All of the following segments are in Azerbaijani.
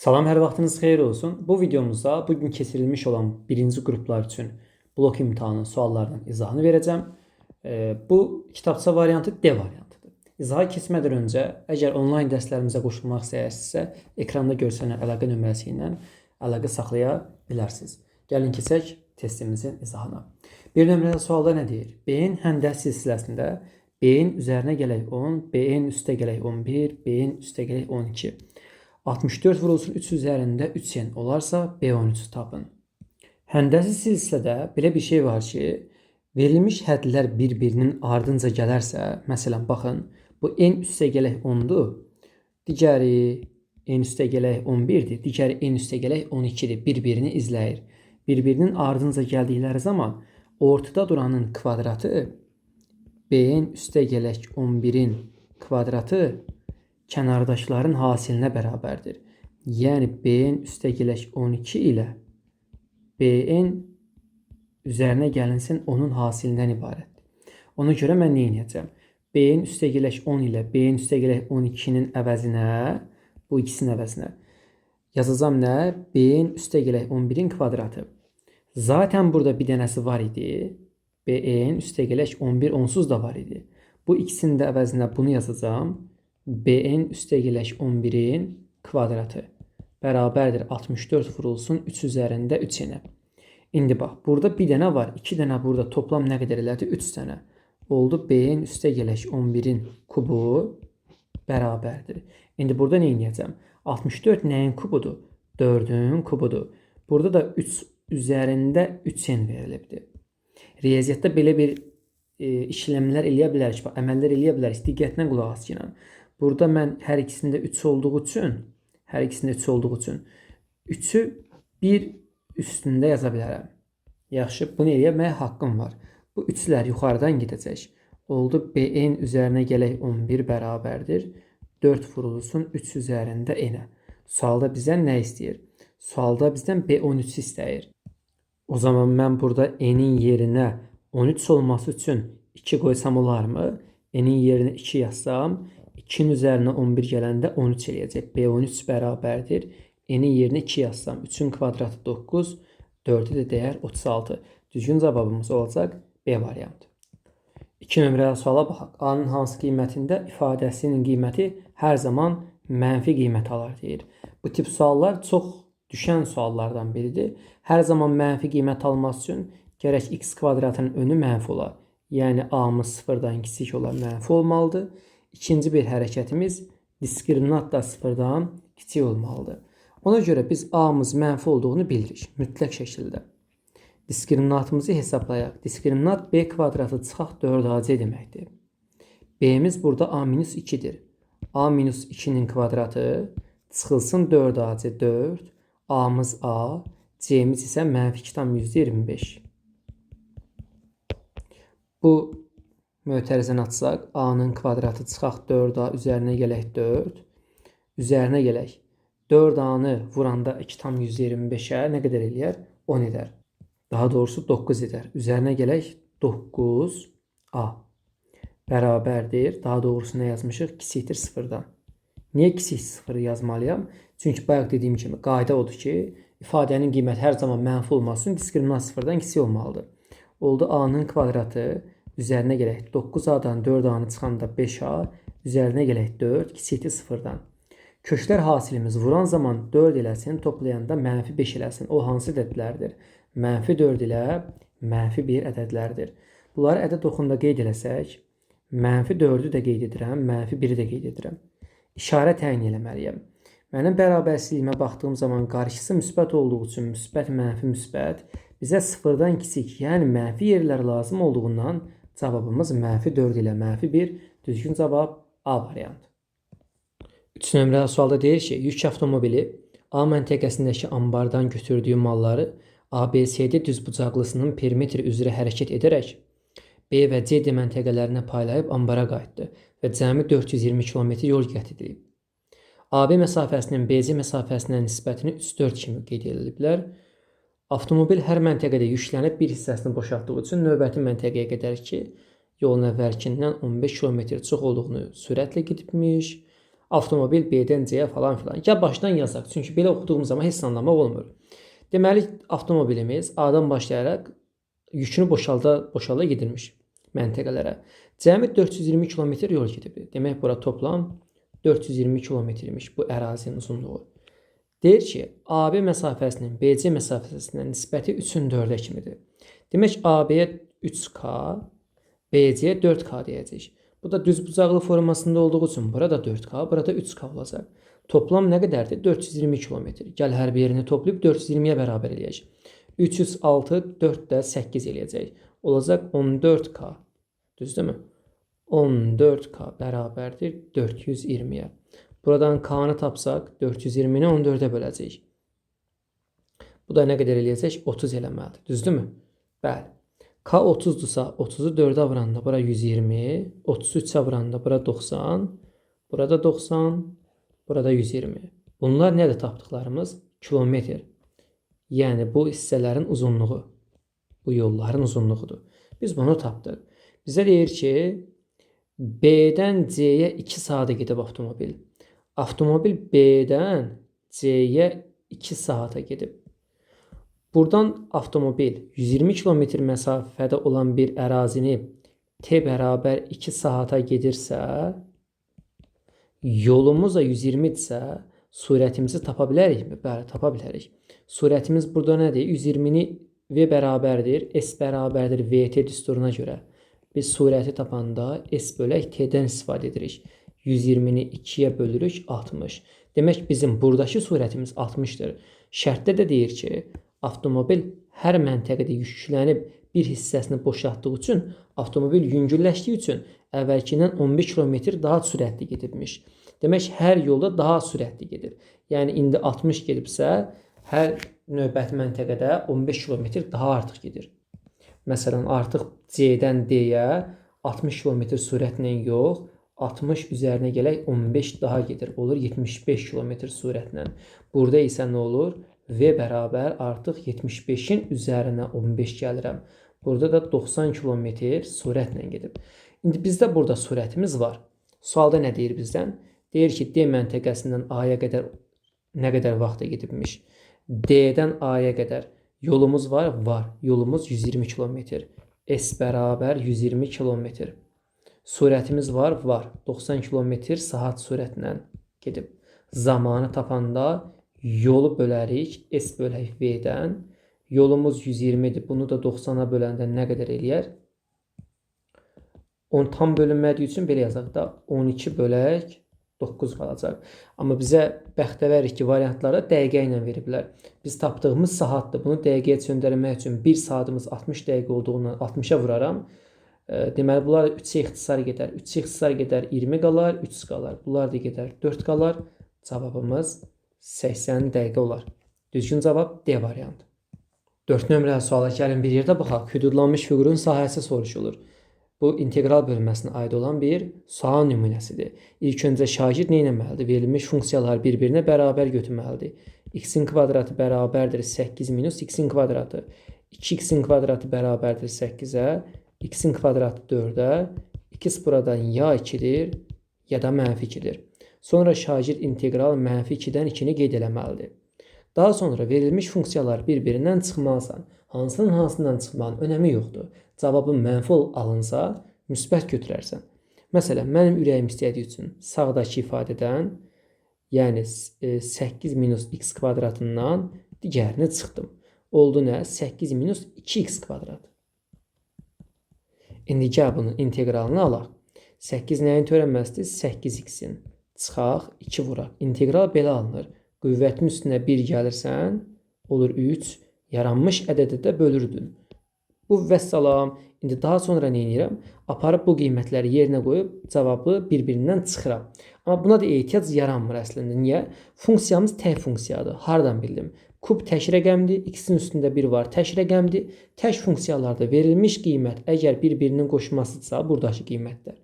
Salam, hər vaxtınız xeyir olsun. Bu videomuzda bugün keçirilmiş olan birinci qruplar üçün blok imtahanı suallarının izahını verəcəm. Bu kitabça variantı D variantıdır. İzaha keçmədən öncə, əgər onlayn dərslərimizə qoşulmaq istəyirsinizsə, ekranda görsənən əlaqə nömrəsi ilə əlaqə saxlaya bilərsiniz. Gəlin keçək testimizin izahına. Bir nömrəli sualda nə deyir? B-in həndəs silsiləsində B-in üzərinə gələk 10, B-in üstə gələk 11, B-in üstə gələk 12. 64 vurulsun 3 üzərində 3n olarsa B13'ü tapın. Həndəsi silsilədə belə bir şey var ki, verilmiş hədlər bir-birinin ardınca gələrsə, məsələn, baxın, bu n üstə gələk 10'dur, digəri n üstə gələk 11'dir, digəri n üstə gələk 12'dir, bir-birini izləyir. Bir-birinin ardınca gəldikləri zaman ortada duranın kvadratı b-in üstə gələk 11'in kvadratı kənardakıların hasilinə bərabərdir. Yəni b-in üstə gələk 12 ilə b-in üzərinə gəlinsin onun hasilindən ibarətdir. Ona görə mən nə edəcəm? B-in üstə gələk 10 ilə b-in üstə gələk 12'nin əvəzinə, bu ikisinin əvəzinə yazacağam nə? B-in üstə gələk 11'in kvadratı. Zaten burada bir dənəsi var idi. B-in üstə gələk 11 onsuz da var idi. Bu ikisinin də əvəzinə bunu yazacağam. B-in üstə gələk 11'in kvadratı bərabərdir 64 vurulsun 3 üzərində 3n. İndi bax, burada bir dənə var, 2 dənə burada toplam nə qədər elədi? 3 dənə. Oldu B-in üstə gələk 11'in kubu bərabərdir. İndi burada nə edəcəm? 64 nəyin kubudur? 4'ün kubudur. Burada da 3 üzərində 3n verilibdir. Riyaziyyatda belə bir işlemlər eləyə bilərik, əməllər eləyə bilərik. Diqqətlə qulaq asın. Burada mən hər ikisində 3 olduğu üçün 3'ü 1 üstündə yaza bilərəm. Yaxşı, bunu eləməyə haqqım var. Bu 3'lər yuxarıdan gedəcək. Oldu B-in üzərinə gələk 11 bərabərdir 4 vurulsun 3 üzərində n-ə. Sualda bizdən nə istəyir? Sualda bizdən B13'ü istəyir. O zaman mən burada n-in yerinə 13 olması üçün 2 qoysam olarmı? N-in yerinə 2 yazsam 2'nin üzərinə 11 gələndə 13 eləyəcək. B13 bərabərdir. N-in yerinə 2 yazsam 3'ün kvadratı 9, 4'ü də dəyər 36. Düzgün cavabımız olacaq B variantı. 2 nömrəli suala baxaq. A-nın hansı qiymətində ifadəsinin qiyməti hər zaman mənfi qiymət alır deyir. Bu tip suallar çox düşən suallardan biridir. Hər zaman mənfi qiymət alması üçün gərək x kvadratının önü mənfi ola. Yəni A-mız 0'dan kiçik ola mənfi olmalıdır. İkinci bir hərəkətimiz diskriminant da 0'dan kiçik olmalıdır. Ona görə biz A-mız mənfi olduğunu bilirik mütləq şəkildə. Diskriminantımızı hesablayaq. Diskriminant B kvadratı çıxaq 4AC deməkdir. B-miz burada A-2'dir. A-2'nin kvadratı çıxılsın 4AC 4. A-mız A. C-miz isə -2,25. Bu mötərizəni açsaq, A-nın kvadratı çıxaq 4A üzərinə gələk 4. Üzərinə gələk 4A-nı vuranda 2,25'ə nə qədər eləyər? 10 edər. Daha doğrusu 9 edər. Üzərinə gələk 9A bərabərdir. Daha doğrusu nə yazmışıq? Kiçikdir 0'dan. Niyə kiçik 0 yazmalıyam? Çünki bayaq dediyim kimi qayda odur ki, ifadənin qiyməti hər zaman mənfi olması üçün diskriminant 0'dan kiçik olmalıdır. Oldu A-nın kvadratı üzərinə gələk 9A-dan 4A-nı çıxanda 5A, üzərinə gələk 4, kiçikdir 0'dan. Köklər hasilimiz vuran zaman 4 eləsin, toplayanda -5 eləsin. O hansı ədədlərdir? -4 ilə -1 ədədlərdir. Bunları ədəd oxunda qeyd eləsək, -4'ü də qeyd edirəm, -1'i də qeyd edirəm. İşarə təyin eləməliyəm. Mənim bərabərsizliyimə baxdığım zaman qarşısı müsbət olduğu üçün müsbət, müsbət bizə 0'dan kiçik, yəni mənfi yerlər lazım olduğundan cavabımız -4 ilə -1. Düzgün cavab A variantı. 3 nömrəli sualda deyir ki, yük avtomobili A məntəqəsindəki ambardan götürdüyü malları ABCD düzbucaqlısının perimetri üzrə hərəkət edərək B və CD məntəqələrinə paylayıb ambara qayıtdı və cəmi 420 km yol qət edilib. AB məsafəsinin BC məsafəsinə nisbətini 3-4 kimi qeyd ediliblər. Avtomobil hər məntəqədə yüklənib bir hissəsini boşaltdığı üçün növbəti məntəqəyə qədər ki, yolun əvvəlkindən 15 km çox olduğunu sürətlə gedibmiş. Avtomobil B-dən C-yə falan filan. Ya başdan yazaq. Çünki belə oxuduğumuz zaman heç nə anlamaq olmur. Deməli, avtomobilimiz A-dan başlayaraq yükünü boşalda gedirmiş məntəqələrə. Cəmi 420 kilometr yol gedib. Demək, bura toplam 420 kilometrmiş bu ərazinin uzunluğu. Deyir ki, AB məsafəsinin BC məsafəsinə nisbəti 3-ün 4-ə kimidir. Demək, AB-yə 3K, BC-yə 4K deyəcək. Bu da düzbucaqlı formasında olduğu üçün burada 4K, burada 3K olacaq. Toplam nə qədərdir? 420 kilometr. Gəl hər bir yerini toplayıb 420-yə bərabər eləyək. 306, 4 də 8 eləyəcək. Olacaq 14K. Düzdürmü? 14K bərabərdir 420-yə. Buradan K-nı tapsaq 420-ni 14-ə böləcəyik. Bu da nə qədər eləyəcək? 30 eləməlidir. Düzdürmü? Bəli. K 30-dursa 30-u 4-ə vuranda bura 120, 33-ə vuranda bura 90, burada 90, burada 120. Bunlar nədir tapdıqlarımız? Kilometr. Yəni bu hissələrin uzunluğu, bu yolların uzunluğudur. Biz bunu tapdıq. Bizə deyir ki, B-dən C-yə 2 saata gedib avtomobil. Avtomobil B-dən C-yə 2 saata gedib. Buradan avtomobil 120 kilometr məsafədə olan bir ərazini T bərabər 2 saata gedirsə, yolumuz da 120-dirsə, sürətimizi tapa bilərikmi? Bəli, tapa bilərik. Sürətimiz burada nədir? 120-ni V bərabərdir, S bərabərdir VT düsturuna görə. Biz sürəti tapanda S bölək T-dən istifadə edirik. 120-ni 2-yə bölürük 60. Demək, bizim buradakı sürətimiz 60-dır. Şərtdə də deyir ki, avtomobil hər məntəqədə yüklənib bir hissəsini boşaltdığı üçün, avtomobil yüngülləşdiyi üçün əvvəlkindən 15 km daha sürətli gedibmiş. Demək, hər yolda daha sürətli gedir. Yəni, indi 60 gedibsə, hər növbəti məntəqədə 15 km daha artıq gedir. Məsələn, artıq C-dən D-yə 60 km sürətlə yox, 60 üzərinə gələk 15 daha gedir. Olur 75 km sürətlə. Burada isə nə olur? V bərabər artıq 75-in üzərinə 15 gəlirəm. Burada da 90 km sürətlə gedib. İndi bizdə burada sürətimiz var. Sualda nə deyir bizdən? Deyir ki, D məntəqəsindən A-ya qədər nə qədər vaxta gedibmiş? D-dən A-ya qədər yolumuz var? Var. Yolumuz 120 km. S bərabər 120 km. Sürətimiz var? Var. 90 km saat sürətlə gedib. Zamanı tapanda yolu bölərik. S bölək V-dən. Yolumuz 120-dir. Bunu da 90-a böləndə nə qədər eləyər? 10 tam bölünmədiyi üçün belə yazaq da 12 bölək 9 qalacaq. Amma bizə bəxtəvərik ki, variantlarda dəqiqə ilə veriblər. Biz tapdığımız saatdır. Bunu dəqiqəyə çöndərmək üçün 1 saatımız 60 dəqiqə olduğundan 60-a vuraram. Deməli, bunlar 3-ə ixtisar gedər. 3-ə ixtisar gedər 20 qalar, 3 qalar. Bunlar da gedər 4 qalar. Cavabımız 80 dəqiqə olar. Düzgün cavab D variantı. 4 nömrəli suala gəlin bir yerdə baxaq. Hüdudlanmış fiqurun sahəsi soruşulur. Bu integral bölünməsinə aid olan bir sual nümunəsidir. İlk öncə şagird nə etməlidir? Verilmiş funksiyalar bir-birinə bərabər götürməlidir. X-in kvadratı bərabərdir 8 minus x-in kvadratı. 2x-in kvadratı bərabərdir 8-ə. X-in kvadratı 4-ə. X buradan ya 2-dir, ya da mənfi 2-dir. Sonra şagird integral mənfi 2-dən 2-ni qeyd eləməlidir. Daha sonra verilmiş funksiyalar bir-birindən çıxmalısan. Hansından çıxmanın önəmi yoxdur. Cavabın mənfi alınsa, müsbət götürərsən. Məsələn, mənim ürəyim istədiyi üçün sağdakı ifadədən, yəni 8 minus x kvadratından digərini çıxdım. Oldu nə? 8 minus 2x kvadrat. İndi gəl bunun integralını alaq. 8 nəyin törənməsidir? 8x-in. Çıxaq, 2 vuraq. İntegral belə alınır. Qüvvətin üstünə 1 gəlirsən, olur 3. Yaranmış ədədə də bölürdün. Bu vəssalam. İndi daha sonra nə edirəm? Aparıb bu qiymətləri yerinə qoyub cavabı bir-birindən çıxıram. Amma buna da ehtiyac yaranmır əslində. Niyə? Funksiyamız tək funksiyadır. Hardan bildim? Kub tək rəqəmdir. X-in üstündə 1 var. Tək rəqəmdir. Tək funksiyalarda verilmiş qiymət əgər bir-birinin qoşmasıdırsa, buradakı qiymətlər.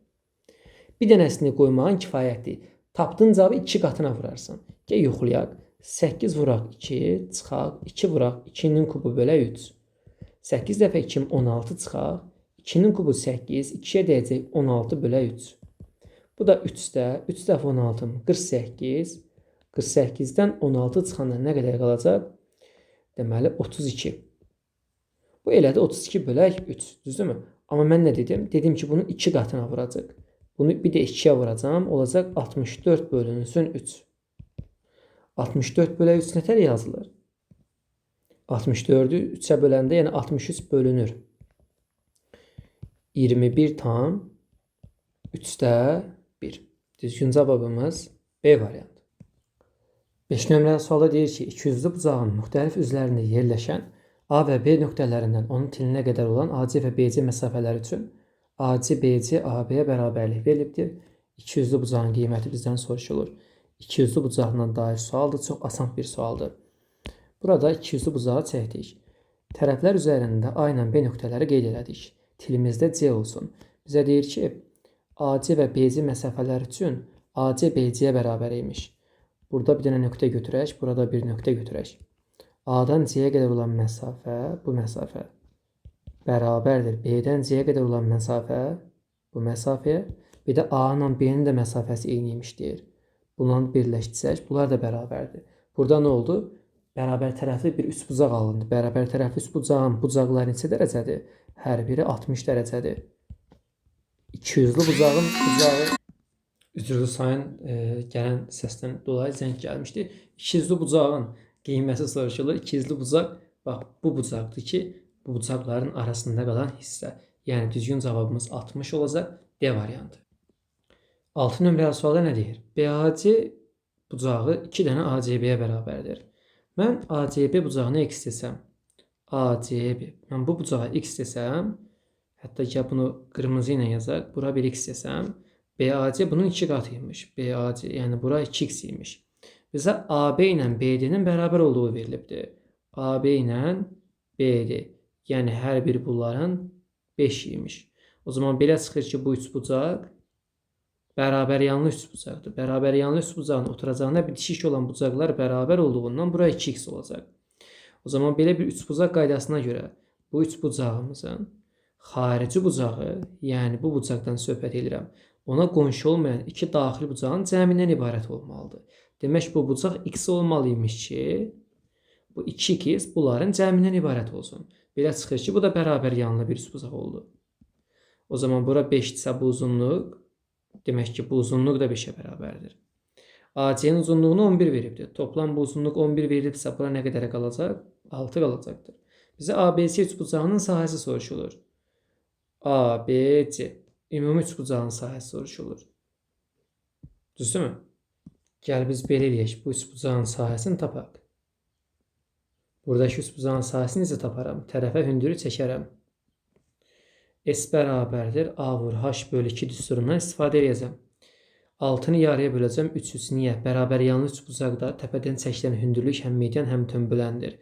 Bir dənəsini qoymağın kifayətdir. Tapdığın cavabı 2 qatına vurarsan. Gəl yoxlayaq. 8 vuraq 2, çıxaq. 2 vuraq 2-nin kubu bölə 3. 8 dəfə 2 16 çıxaq. 2-nin kubu 8, 2-yə dəyəcək 16 bölə 3. Bu da 3-də 3 dəfə 16 48. 48-dən 16 çıxanda nə qədər qalacaq? Deməli 32. Bu elədi 32 bölək 3, düzdürmü? Amma mən nə dedim? Dedim ki, bunu 2 qatına vuracaq. Bunu bir də 2-yə vuracağam. Olacaq 64 bölünsün 3. 64 bölək 3 nətər yazılır? 64-ü 3-ə böləndə, yəni 63 bölünür. 21 tam 3-də 1. Düzgün cavabımız B variantı. 5 nömrəli sualda deyir ki, ikiyüzlü bucağın müxtəlif üzlərində yerləşən A və B nöqtələrindən onun tilinə qədər olan AC və BC məsafələri üçün AC, BC, AB-yə bərabərlik verilibdir. İkiyüzlü bucağın qiyməti bizdən soruşulur. İkiyüzlü bucaqla dair sualdır, çox asan bir sualdır. Burada ikiyüzlü bucağı çəkdik. Tərəflər üzərində A ilə B nöqtələri qeyd elədik. Tilimizdə C olsun. Bizə deyir ki, AC və BC məsafələri üçün AC BC-yə bərabər imiş. Burada bir dənə nöqtə götürək, burada bir nöqtə götürək. A-dan C-yə qədər olan məsafə, bu məsafə bərabərdir. B-dən C-yə qədər olan məsafə, bu məsafəyə, bir də A ilə B-nin də məsafəsi eyni imiş deyir. Bunları birləşdirsək, bunlar da bərabərdir. Burada nə oldu? Bərabər tərəfli bir üçbucaq alındı. Bərabər tərəfli üçbucağın bucaqları neçə dərəcədir? Hər biri 60 dərəcədir. İkiyüzlü bucağın bucağı üzrlü sayın gələn səsdən dolayı zəng gəlmişdi. İkiyüzlü bucağın qiyməti soruşulur. İkiyüzlü bucaq, bax bu bucaqdır ki, bu bucaqların arasında qalan hissə. Yəni düzgün cavabımız 60 olacaq. D variantı. 6 nömrəli sualda nə deyir? BAC bucağı 2 dənə ACB-yə bərabərdir. Mən ACB bucağını x desəm, ACB, mən bu bucağı x desəm, hətta ki bunu qırmızı ilə yazaq, bura bir x desəm, BAC bunun 2 qatıymış. BAC, yəni bura 2x imiş. Bizə AB ilə BD-nin bərabər olduğu verilibdir. AB ilə BD, yəni hər biri bunların 5 imiş. O zaman belə çıxır ki, bu üçbucaq bərabər yanlı üçbucaqdır. Bərabər yanlı üçbucağın oturacağına bitişik olan bucaqlar bərabər olduğundan bura 2x olacaq. O zaman belə bir üçbucaq qaydasına görə bu üçbucağımızın xarici bucağı, yəni bu bucaqdan söhbət edirəm, ona qonşu olmayan iki daxili bucağın cəmindən ibarət olmalıdır. Demək bu bucaq x olmalıymış ki, bu 2x bunların cəmindən ibarət olsun. Belə çıxır ki, bu da bərabər yanlı bir üçbucaq oldu. O zaman bura 5-dirsə bu uzunluq, demək ki, bu uzunluq da 5-ə bərabərdir. AC-nin uzunluğunu 11 veribdir. Toplam bu uzunluq 11 verilibsə, bura nə qədər qalacaq? 6 qalacaqdır. Bizə ABC üçbucağının sahəsi soruşulur. ABC, ümumi üçbucağın sahəsi soruşulur. Düzdürmü? Gəl biz belə eləyək, bu üçbucağın sahəsini tapaq. Buradakı üçbucağın sahəsini necə taparam? Tərəfə hündürü çəkərəm. S bərabərdir A vur H bölü 2 düsturundan istifadə edəcəm. 6-nı yarıya böləcəm 3-3. Niyə? Bərabər yanlı üçbucaqda təpədən çəkilən hündürlük həm median, həm tönbüləndir.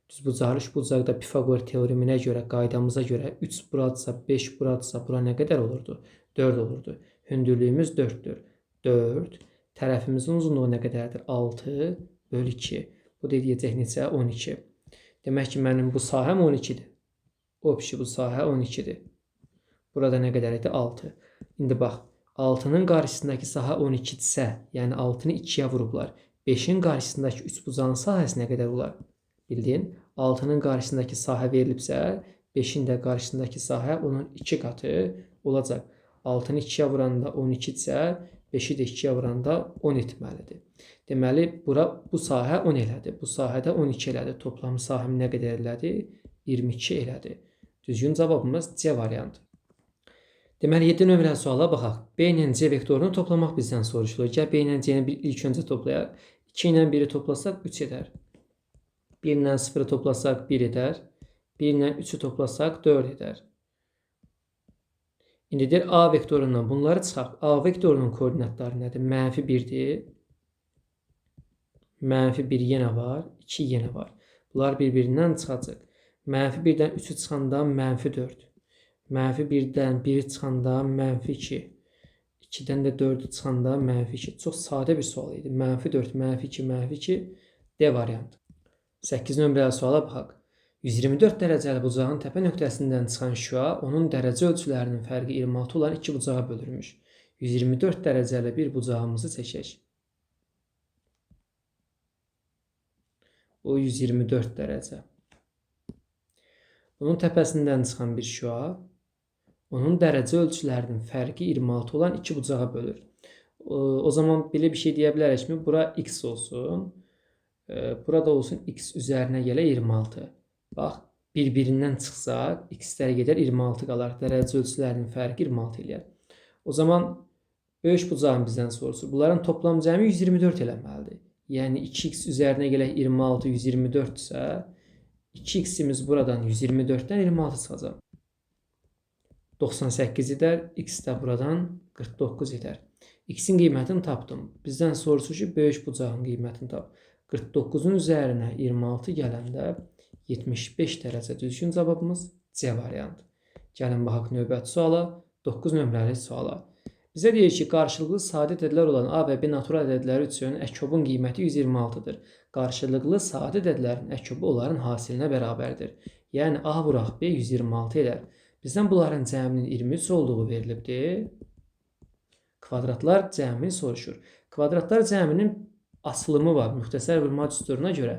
Düzbucaqlı üçbucaqda Pifaqor teoreminə görə, qaydamıza görə 3 buradırsa, 5 buradırsa, bura nə qədər olurdu? 4 olurdu. Hündürlüyümüz 4-dür. 4. Tərəfimizin uzunluğu nə qədərdir? 6 bölü 2. Bu deyəcək neçə? 12. Demək ki, mənim bu sahəm 12-dir. Obşi bu sahə 12-dir. Burada nə qədər idi? 6. İndi bax, 6-nın qarşısındakı sahə 12-dirsə, yəni 6-nı 2-yə vurublar. 5-in qarşısındakı üçbucağın sahəsi nə qədər olar? Bildin? 6-nın qarşısındakı sahə verilibsə, 5-in də qarşısındakı sahə onun 2 qatı olacaq. 6-nı 2-yə vuranda 12-dirsə, 5-i də 2-yə vuranda 10 etməlidir. Deməli, bu sahə 10 elədi. Bu sahədə 12 elədi. Toplam sahəm nə qədər elədi? 22 elədi. Düzgün cavabımız C variantı. Deməli, 7 nömrəli suala baxaq. B ilə C vektorunu toplamaq bizdən soruşulur. Gəl B ilə C-ni ilk öncə toplayaq. 2 ilə 1-i toplasaq 3 edər. 1 ilə 0-ı toplasaq 1 edər. 1 ilə 3-ü toplasaq 4 edər. İndi deyir A vektorundan bunları çıxaq. A vektorunun koordinatları nədir? Mənfi 1-dir. Mənfi 1 yenə var. 2 yenə var. Bunlar bir-birindən çıxacaq. Mənfi 1-dən 3-ü çıxanda mənfi 4. Mənfi 1-dən 1-i çıxanda mənfi 2. 2-dən də 4-ü çıxanda mənfi 2. Çox sadə bir sual idi. Mənfi 4, mənfi 2, mənfi 2. D variantı. 8 nömrəli suala baxaq. 124 dərəcəli bucağın təpə nöqtəsindən çıxan şüa onun dərəcə ölçülərinin fərqi 26 olan iki bucağa bölünmüş. 124 dərəcəli bir bucağımızı çəkək. O 124 dərəcə. Bunun təpəsindən çıxan bir şüa onun dərəcə ölçülərinin fərqi 26 olan iki bucağa bölür. O zaman belə bir şey deyə bilərik mi? Bura x olsun. Burada olsun x üzərinə gələ 26. Bax, bir-birindən çıxsa x-lər gedər 26 qalar. Dərəcə ölçülərinin fərqi 26 eləyər. O zaman böyük bucağın bizdən soruşur. Bunların toplam cəmi 124 eləməlidir. Yəni 2x üzərinə gələ 26 124 isə 2x'imiz buradan 124-dən 26 çıxacaq. 98 edər, x də buradan 49 edər. X-in qiymətini tapdım. Bizdən soruşur ki, böyük bucağın qiymətini tap. 49-un üzərinə 26 gələndə 75 dərəcə düzgün cavabımız C variantı. Gəlin baxaq növbəti suala, 9 nömrəli suala. Bizə deyir ki, qarşılıqlı sadə ədədlər olan A və B natural ədədləri üçün əkobun qiyməti 126-dır. Qarşılıqlı sadə ədədlərin əkobu onların hasilinə bərabərdir. Yəni A vuraq B 126 edər. Bizdən bunların cəminin 23 olduğu verilibdir. Kvadratlar cəmini soruşur. Kvadratlar cəminin asılımı var. Müxtəsər vurma düsturuna görə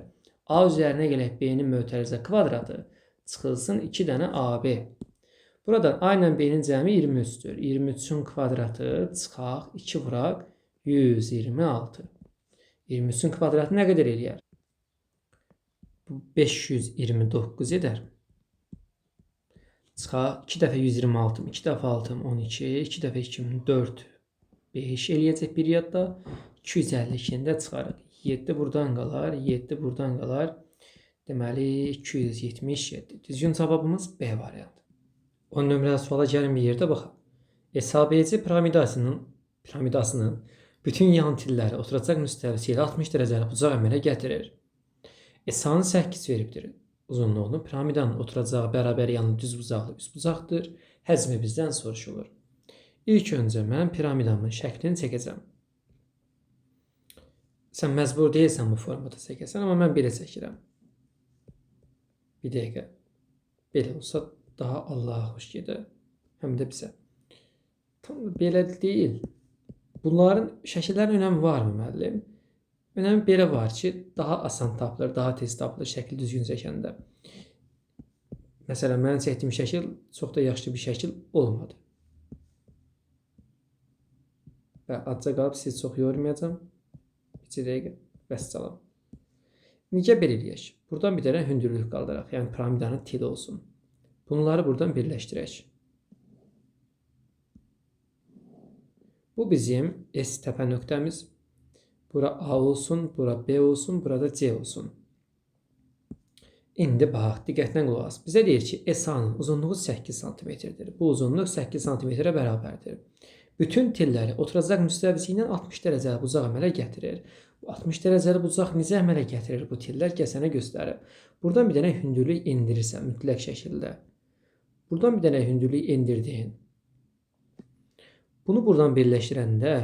A üzərinə gələk B-nin mötərizə kvadratı çıxılsın 2 dənə AB. Buradan A ilə B-nin cəmi 23-dür. 23-ün kvadratı çıxaq 2 vuraq 126. 23-ün kvadratı nə qədər eləyər? 529 edər. Çıxaq 2 dəfə 126, 2 dəfə 6, 12, 2 dəfə 2, 4, 5 eləyəcək bir yadda. 252-ni də çıxarıq. 7 buradan qalar, 7 buradan qalar. Deməli 277. Düzgün cavabımız B variantı. 10 nömrəli suala gəlin bir yerdə baxaq. SABC piramidasının bütün yan tilləri oturacaq müstəvisi ilə 60 dərəcəli bucaq əmələ gətirir. SA-nı 8 veribdir. Uzunluğunu piramidanın oturacağı bərabər yanlı düz bucaqlı üst bucaqdır. Həcmi bizdən soruşulur. İlk öncə mən piramidamın şəklini çəkəcəm. Sən məcbur deyilsən bu formada çəkəsən, amma mən belə çəkirəm. Bir dəqiqə. Belə olsa daha Allaha xoş gedir. Həm də bizə. Tam belə deyil. Bunların şəkillərin önəmi varmı müəllim? Önəmi belə var ki, daha asan tapılır, daha tez tapılır şəkil düzgün çəkəndə. Məsələn, mənim çəkdiyim şəkil çox da yaxşı bir şəkil olmadı. Və azca qalıb sizi çox yormayacağım. Bir dəqiqə, vəssalam. Necə belə eləyək? Buradan bir dənə hündürlük qaldıraq, yəni piramidanın tili olsun. Bunları buradan birləşdirək. Bu bizim S təpə nöqtəmiz. Bura A olsun, bura B olsun, burada C olsun. İndi bax, diqqətlə qulaq as. Bizə deyir ki, SA-nın uzunluğu 8 cm-dir. Bu uzunluq 8 cm-ə bərabərdir. Bütün tilləri oturacaq müstəvisi ilə 60 dərəcəli bucaq əmələ gətirir. Bu 60 dərəcəli bucaq necə əmələ gətirir bu tillər? Gəl sənə göstərir. Buradan bir dənə hündürlük endirirsən mütləq şəkildə. Buradan bir dənə hündürlük endirdin. Bunu buradan birləşdirəndə,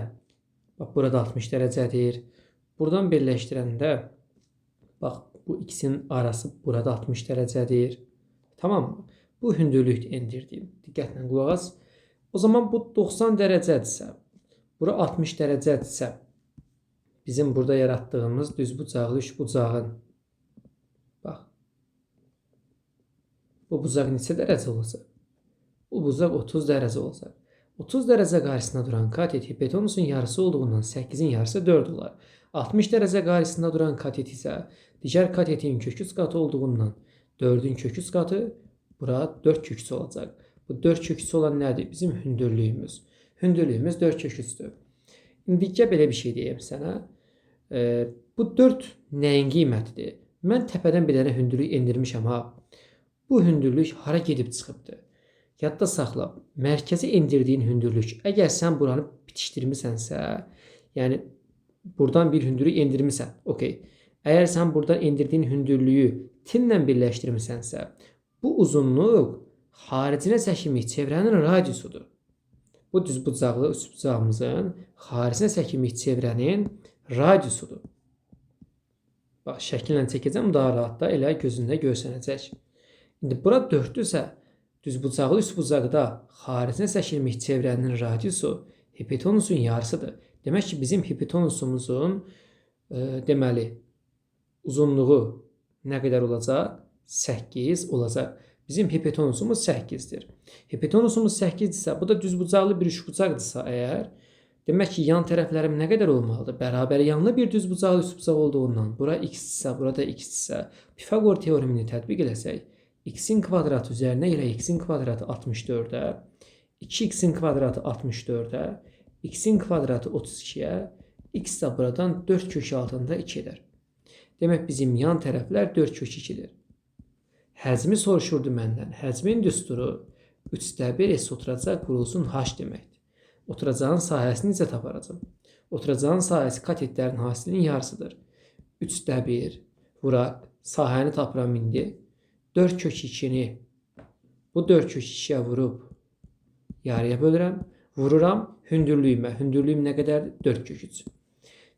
bax burada 60 dərəcədir. Buradan birləşdirəndə, bax bu ikisinin arası burada 60 dərəcədir. Tamam mı? Bu hündürlük endirdim. Diqqətlə qulaq as. O zaman bu 90 dərəcədirsə, bura 60 dərəcədirsə, bizim burada yaratdığımız düz bucaqlı üç bucağın, bax, bu bucaq neçə dərəcə olacaq? Bu bucaq 30 dərəcə olacaq. 30 dərəcə qarşısında duran kateti betonusun yarısı olduğundan 8-in yarısı 4 olar. 60 dərəcə qarşısında duran katet isə digər katetin kök 3 qatı olduğundan 4-ün kök 3 qatı, bura 4 kök 3 olacaq. Bu 4 kök 3 olan nədir? Bizim hündürlüyümüz. Hündürlüyümüz 4 kök 3-dür. İndicə belə bir şey deyim sənə. Bu 4 nəyin qiymətidir? Mən təpədən bir dənə hündürlük endirmişəm ha. Bu hündürlük hara gedib çıxıbdır? Yadda saxla. Mərkəzi endirdiyin hündürlük. Əgər sən buranı bitişdirmisənsə, yəni buradan bir hündürlük endirmisən, okey. Əgər sən buradan endirdiyin hündürlüyü tillə birləşdirmisənsə, bu uzunluq xaricinə çəkilmiş çevrənin radiusudur. Bu düz bucaqlı üst bucağımızın xaricinə çəkilmiş çevrənin radiusudur. Bax, şəkillə çəkəcəm, daha rahat da elə gözündə görsənəcək. İndi bura 4-dürsə, düz bucaqlı üst bucaqda xaricinə çəkilmiş çevrənin radiusu Hipotenusun yarısıdır. Demək ki, bizim hipotenusumuzun deməli uzunluğu nə qədər olacaq? 8 olacaq. Bizim hipotenusumuz 8-dir. Hipotenusumuz 8-dirsə, bu da düzbucaqlı bir üçbucaqdırsa əgər, demək ki, yan tərəflərim nə qədər olmalıdır? Bərabər yanlı bir düzbucaqlı üçbucaq olduğundan, bura x-dirsə, burada x-dirsə, Pifaqor teoremini tətbiq eləsək, x-in kvadratı üzərinə elə x-in kvadratı 64-ə, 2x-in kvadratı 64-ə, x-in kvadratı 32-yə, x də buradan 4 kök altında 2 edər. Demək, bizim yan tərəflər 4 kök 2-dir. Həcmi soruşurdu məndən. Həcmin düsturu 3/1 s oturacaq vurulsun h deməkdir. Oturacağın sahəsini necə taparacam? Oturacağın sahəsi katetlərin hasilinin yarısıdır. 3/1 vuraq, sahəni tapıram indi. 4 kök 2-ni bu 4 kök 2-yə vurub yarıya bölürəm. Vururam hündürlüyümə. Hündürlüyüm nə qədərdir? 4 kök 3.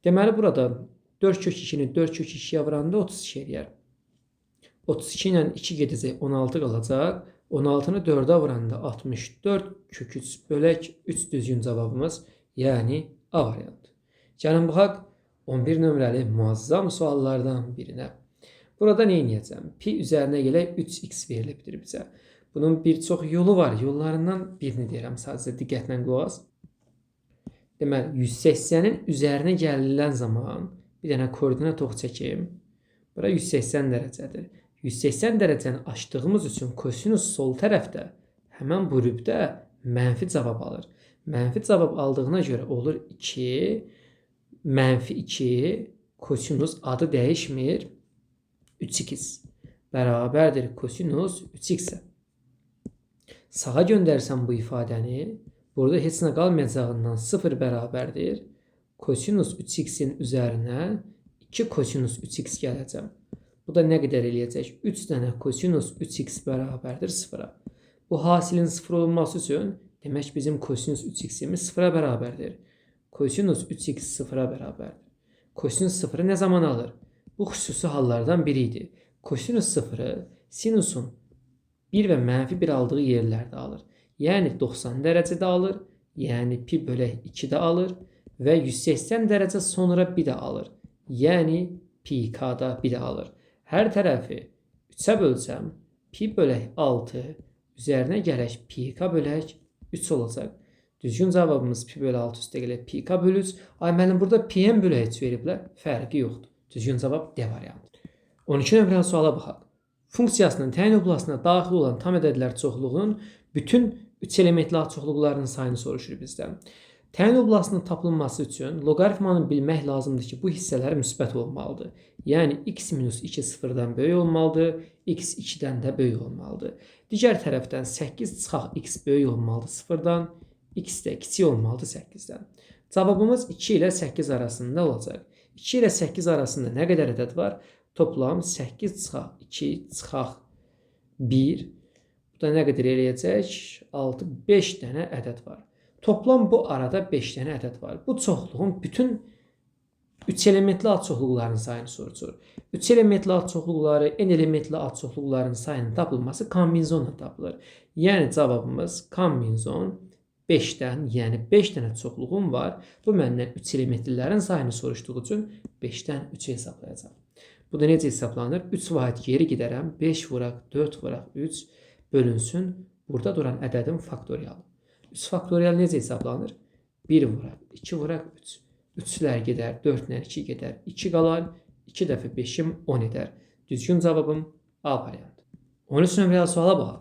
Deməli, burada 4 kök 2-ni 4 kök 2-yə vuranda 32 eləyər. 32 ilə 2 gedəcək, 16 qalacaq. 16-nı 4-ə vuranda 64 kök 3 bölək 3 düzgün cavabımız, yəni A variantı. Gəlin baxaq 11 nömrəli muazzam suallardan birinə. Burada nə edəcəm? Pi üzərinə gələk 3x verilibdir bizə. Bunun bir çox yolu var. Yollarından birini deyirəm, sadəcə diqqətlə qulaq as. Deməli, 180-in üzərinə gəlilən zaman bir dənə koordinat ox çəkim. Bura 180 dərəcədir. 180 dərəcəni açdığımız üçün kosinus sol tərəfdə həmən bu rübdə mənfi cavab alır. Mənfi cavab aldığına görə olur 2, mənfi 2, kosinus adı dəyişmir, 3x bərabərdir kosinus 3x-ə. Sağa göndərsəm bu ifadəni, burada heç nə qalmayacağından 0 bərabərdir. Kosinus 3x-in üzərinə 2 kosinus 3x gələcəm. Bu da nə qədər eləyəcək? 3 dənə kosinus 3x bərabərdir 0-a. Bu hasilin 0 olması üçün demək bizim kosinus 3x-imiz 0-a bərabərdir. Kosinus 3x 0-a bərabərdir. Kosinus 0-ı nə zaman alır? Bu xüsusi hallardan biri idi. Kosinus 0-ı sinusun 1 və mənfi 1 aldığı yerlərdə alır. Yəni 90 dərəcədə alır, yəni pi bölək 2-də alır və 180 dərəcə sonra 1 də alır. Yəni pi k-da 1 də alır. Hər tərəfi 3-ə bölsəm, pi bölək 6, üzərinə gələk pi k bölək 3 olacaq. Düzgün cavabımız pi bölək 6 üstə gələk pi k bölək 3. Ay mənim burada pi-ən bölək 3 veriblər, fərqi yoxdur. Düzgün cavab D variantıdır. 12 nömrəli suala baxaq. Funksiyasının təyin oblasına daxil olan tam ədədlər çoxluğunun bütün 3 elementli çoxluqlarının sayını soruşur bizdən. Təyin oblasının tapılması üçün loqaritmanı bilmək lazımdır ki, bu hissələr müsbət olmalıdır. Yəni x minus 2 0-dan böyük olmalıdır, x 2-dən də böyük olmalıdır. Digər tərəfdən 8 çıxaq x böyük olmalıdır 0-dan, x də kiçik olmalıdır 8-dən. Cavabımız 2 ilə 8 arasında olacaq. 2 ilə 8 arasında nə qədər ədəd var? Toplam 8 çıxaq 2 çıxaq 1. Bu da nə qədər eləyəcək? 6, 5 dənə ədəd var. Toplam bu arada 5 dənə ədəd var. Bu çoxluğun bütün 3 elementli çoxluqların sayını soruşur. 3 elementli çoxluqları, n elementli çoxluqların sayının tapılması kombinzonla tapılır. Yəni cavabımız kombinzon 5-dən, yəni 5 dənə çoxluğum var. Bu məndən 3 elementlilərin sayını soruşduğu üçün 5-dən 3-ü hesablayacaq. Bu da necə hesablanır? 3 vahid geri gedərəm. 5 vuraq, 4 vuraq, 3 bölünsün. Burada duran ədədin faktorialı. 3 faktorial necə hesablanır? 1 vuraq, 2 vuraq, 3. 3-lər gedər, 4-lə 2 gedər, 2 qalar. 2 dəfə 5-im 10 edər. Düzgün cavabım A variantı. 13 nömrəli suala baxaq.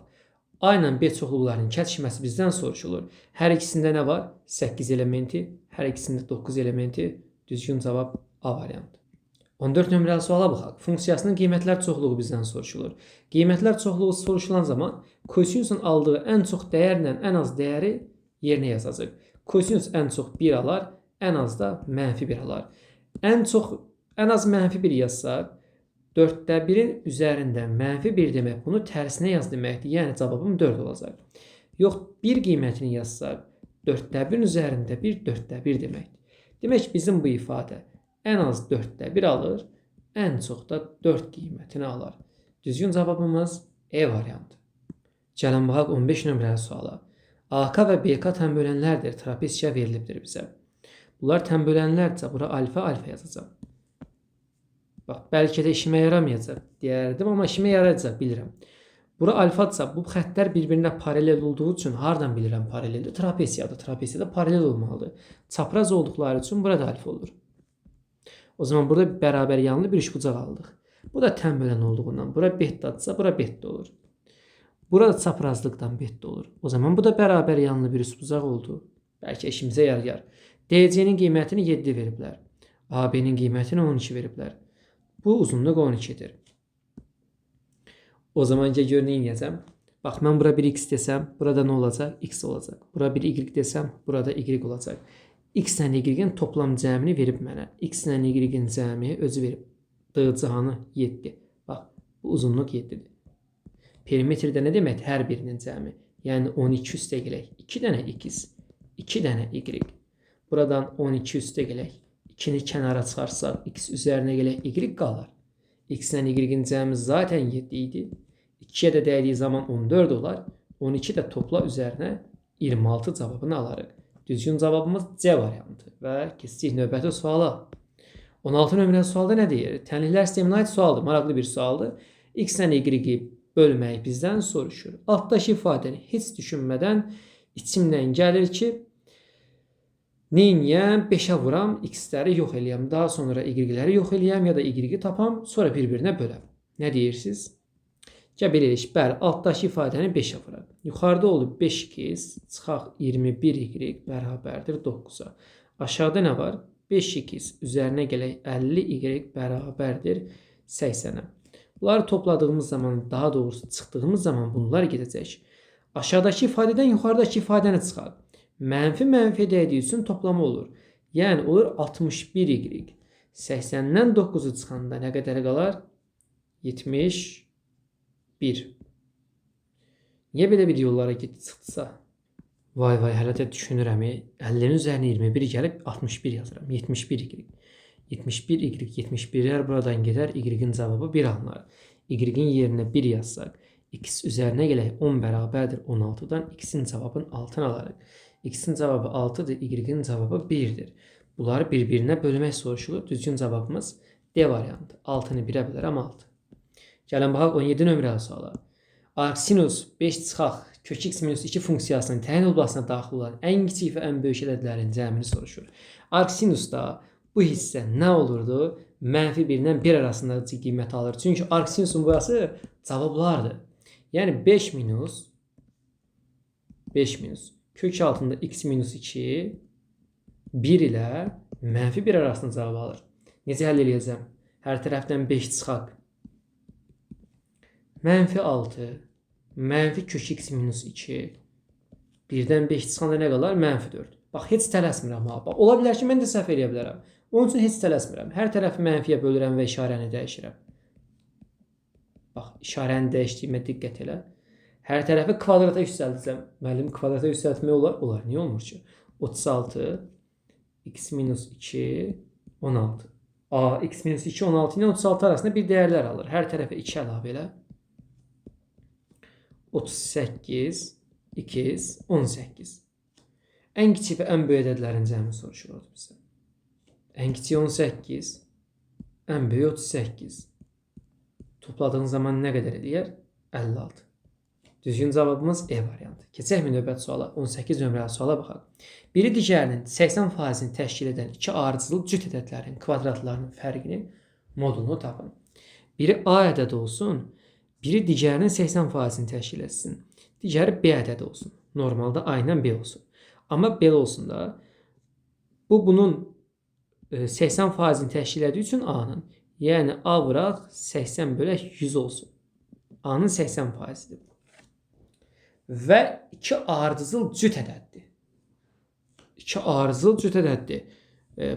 A ilə B çoxluqlarının kəsişməsi bizdən soruşulur. Hər ikisində nə var? 8 elementi, hər ikisində 9 elementi. Düzgün cavab A variantı. 14 nömrəli suala baxaq. Funksiyasının qiymətlər çoxluğu bizdən soruşulur. Qiymətlər çoxluğu soruşulan zaman kosinusun aldığı ən çox dəyərlə ən az dəyəri yerinə yazacaq. Kosinus ən çox 1 alar, ən az da mənfi 1 alar. Ən az mənfi 1 yazsaq, 4/1-in üzərində mənfi 1 demək, bunu tərsinə yaz deməkdir. Yəni cavabım 4 olacaq. Yox, 1 qiymətini yazsaq, 4/1-in üzərində 1 4/1 deməkdir. Demək bizim bu ifadə ən az 4/1 alır, ən çox da 4 qiymətini alır. Düzgün cavabımız E variantı. Gəlin baxaq 15 nömrəli suala. AK və BK tənbölənlərdir. Trapezçiyə verilibdir bizə. Bunlar tənbölənlərdirsə, bura alfa yazacağam. Bax, bəlkə də işimə yaramayacaq deyərdim, amma işimə yarayacaq, bilirəm. Bura alfadsa, bu xəttlər bir-birinə paralel olduğu üçün hardan bilirəm paraleldir? Trapeziyadır. Trapeziyada paralel olmalıdır. Çapraz olduqları üçün burada alfa olur. O zaman burada bərabər yanlı bir üçbucaq aldıq. Bu da tənbölən olduğundan bura bettadırsa, bura betta olur. Burada çaprazlıqdan betta olur. O zaman bu da bərabər yanlı bir üçbucaq oldu. Bəlkə işimizə yarayar. DC'nin qiymətini 7 veriblər. AB'nin qiymətini 12 veriblər. Bu uzunluq 12'dir. O zaman gör nə edəcəm? Bax, mən bura bir x desəm, burada nə olacaq? X olacaq. Bura bir y desəm, burada y olacaq. X ilə y-in toplam cəmini verib mənə. X ilə y-in cəmi özü verib. Dağıcağını 7. Bax, bu uzunluq 7'dir. Perimetrdə nə demək? Hər birinin cəmi. Yəni 12 üstə gələk. 2 dənə x, 2 dənə y. Buradan 12 üstə gələk. 2'ni kənara çıxarsaq, x üzərinə gələk, y qalır. X ilə y-in cəmi zaten 7 idi. 2'ye də dəydiyi zaman 14 olar. 12 də topla üzərinə 26 cavabını alarıq. Düzgün cavabımız C variantı. Və keçdik növbəti suala. 16 nömrəli sualda nə deyir? Tənliklər sisteminə aid sualdır. Maraqlı bir sualdır. X ilə y-i bölmək bizdən soruşur. Altdakı ifadəni heç düşünmədən içimlə gəlir ki, neyniyəm? 5'ə vuram, x-ləri yox eləyəm. Daha sonra y-ləri yox eləyəm ya da y-i tapam, sonra bir-birinə böləm. Nə deyirsiniz? Belə eləyirik. Bəli, altdakı ifadəni 5'ə vuraq. Yuxarıda olub 5x çıxaq 21y bərabərdir 9'a. Aşağıda nə var? 5x üzərinə gələk 50y bərabərdir 80'ə. Bunları topladığımız zaman, daha doğrusu çıxdığımız zaman bunlar gedəcək. Aşağıdakı ifadədən yuxarıdakı ifadəni çıxaq. Mənfi dəydiyi üçün toplama olur. Yəni olur 61y. 80'dən 9'u çıxanda nə qədər qalar? 71. Niyə belə bir yollara getdi çıxdısa? Vay, hələ də düşünürəm. 50'nin üzərinə 21 gəlib 61 yazıram. 71y. 71y, 71'ler buradan gedər. Y-in cavabı 1 alınır. Y-in yerinə 1 yazsaq, x üzərinə gələk 10 bərabərdir 16'dan x-in cavabını 6'ını alarıq. X-in cavabı 6'dır, y-in cavabı 1'dir. Bunları bir-birinə bölmək soruşulur. Düzgün cavabımız D variantı. 6'nı 1'ə bölərəm 6. Gəlin baxaq 17 nömrəli suala. Arcsinus 5 çıxaq kök x minus 2 funksiyasının təyin olmasına daxil olan ən kiçik və ən böyük ədədlərin cəmini soruşur. Arcsinusda bu hissə nə olurdu? Mənfi 1-dən 1 arasında qiymət alır. Çünki arcsinusun burası cavablardır. Yəni 5 minus kök altında x minus 2 1 ilə mənfi 1 arasında cavab alır. Necə həll edəcəm? Hər tərəfdən 5 çıxaq. Mənfi 6, mənfi kök x minus 2, 1'dən 5 çıxanda nə qalar? Mənfi 4. Bax, heç tələsmirəm. Bax, ola bilər ki, mən də səhv eləyə bilərəm. Onun üçün heç tələsmirəm. Hər tərəfi mənfiyə bölürəm və işarəni dəyişirəm. Bax, işarəni dəyişdiyimə diqqət elə. Hər tərəfi kvadrata yüksəldəcəm. Müəllim, kvadrata yüksəltmək olar? Olar. Niyə olmur ki? 36, x minus 2, 16. X minus 2, 16 ilə 36 arasında bir dəyərlər alır. Hər tərəfə 2 əlavə elə. 38, 2, 18. Ən kiçik və ən böyük ədədlərin cəmi soruşulur bizə. Ən kiçik 18, ən böyük 38. Topladığın zaman nə qədər eləyər? 56. Düzgün cavabımız E variantı. Keçək növbəti suala, 18 nömrəli suala baxaq. Biri digərinin 80%-ni təşkil edən iki ardıcıl cüt ədədlərin kvadratlarının fərqini, modulunu tapın. Biri A ədədi olsun, biri digərinin 80%-ni təşkil etsin. Digəri B ədədi olsun. Normalda A ilə B olsun. Amma belə olsun da, bunun 80%-ni təşkil etdiyi üçün A-nın. Yəni A vuraq 80 bölək 100 olsun. A-nın 80%-dir bu. Və iki ardıcıl cüt ədəddir. İki ardıcıl cüt ədəddir.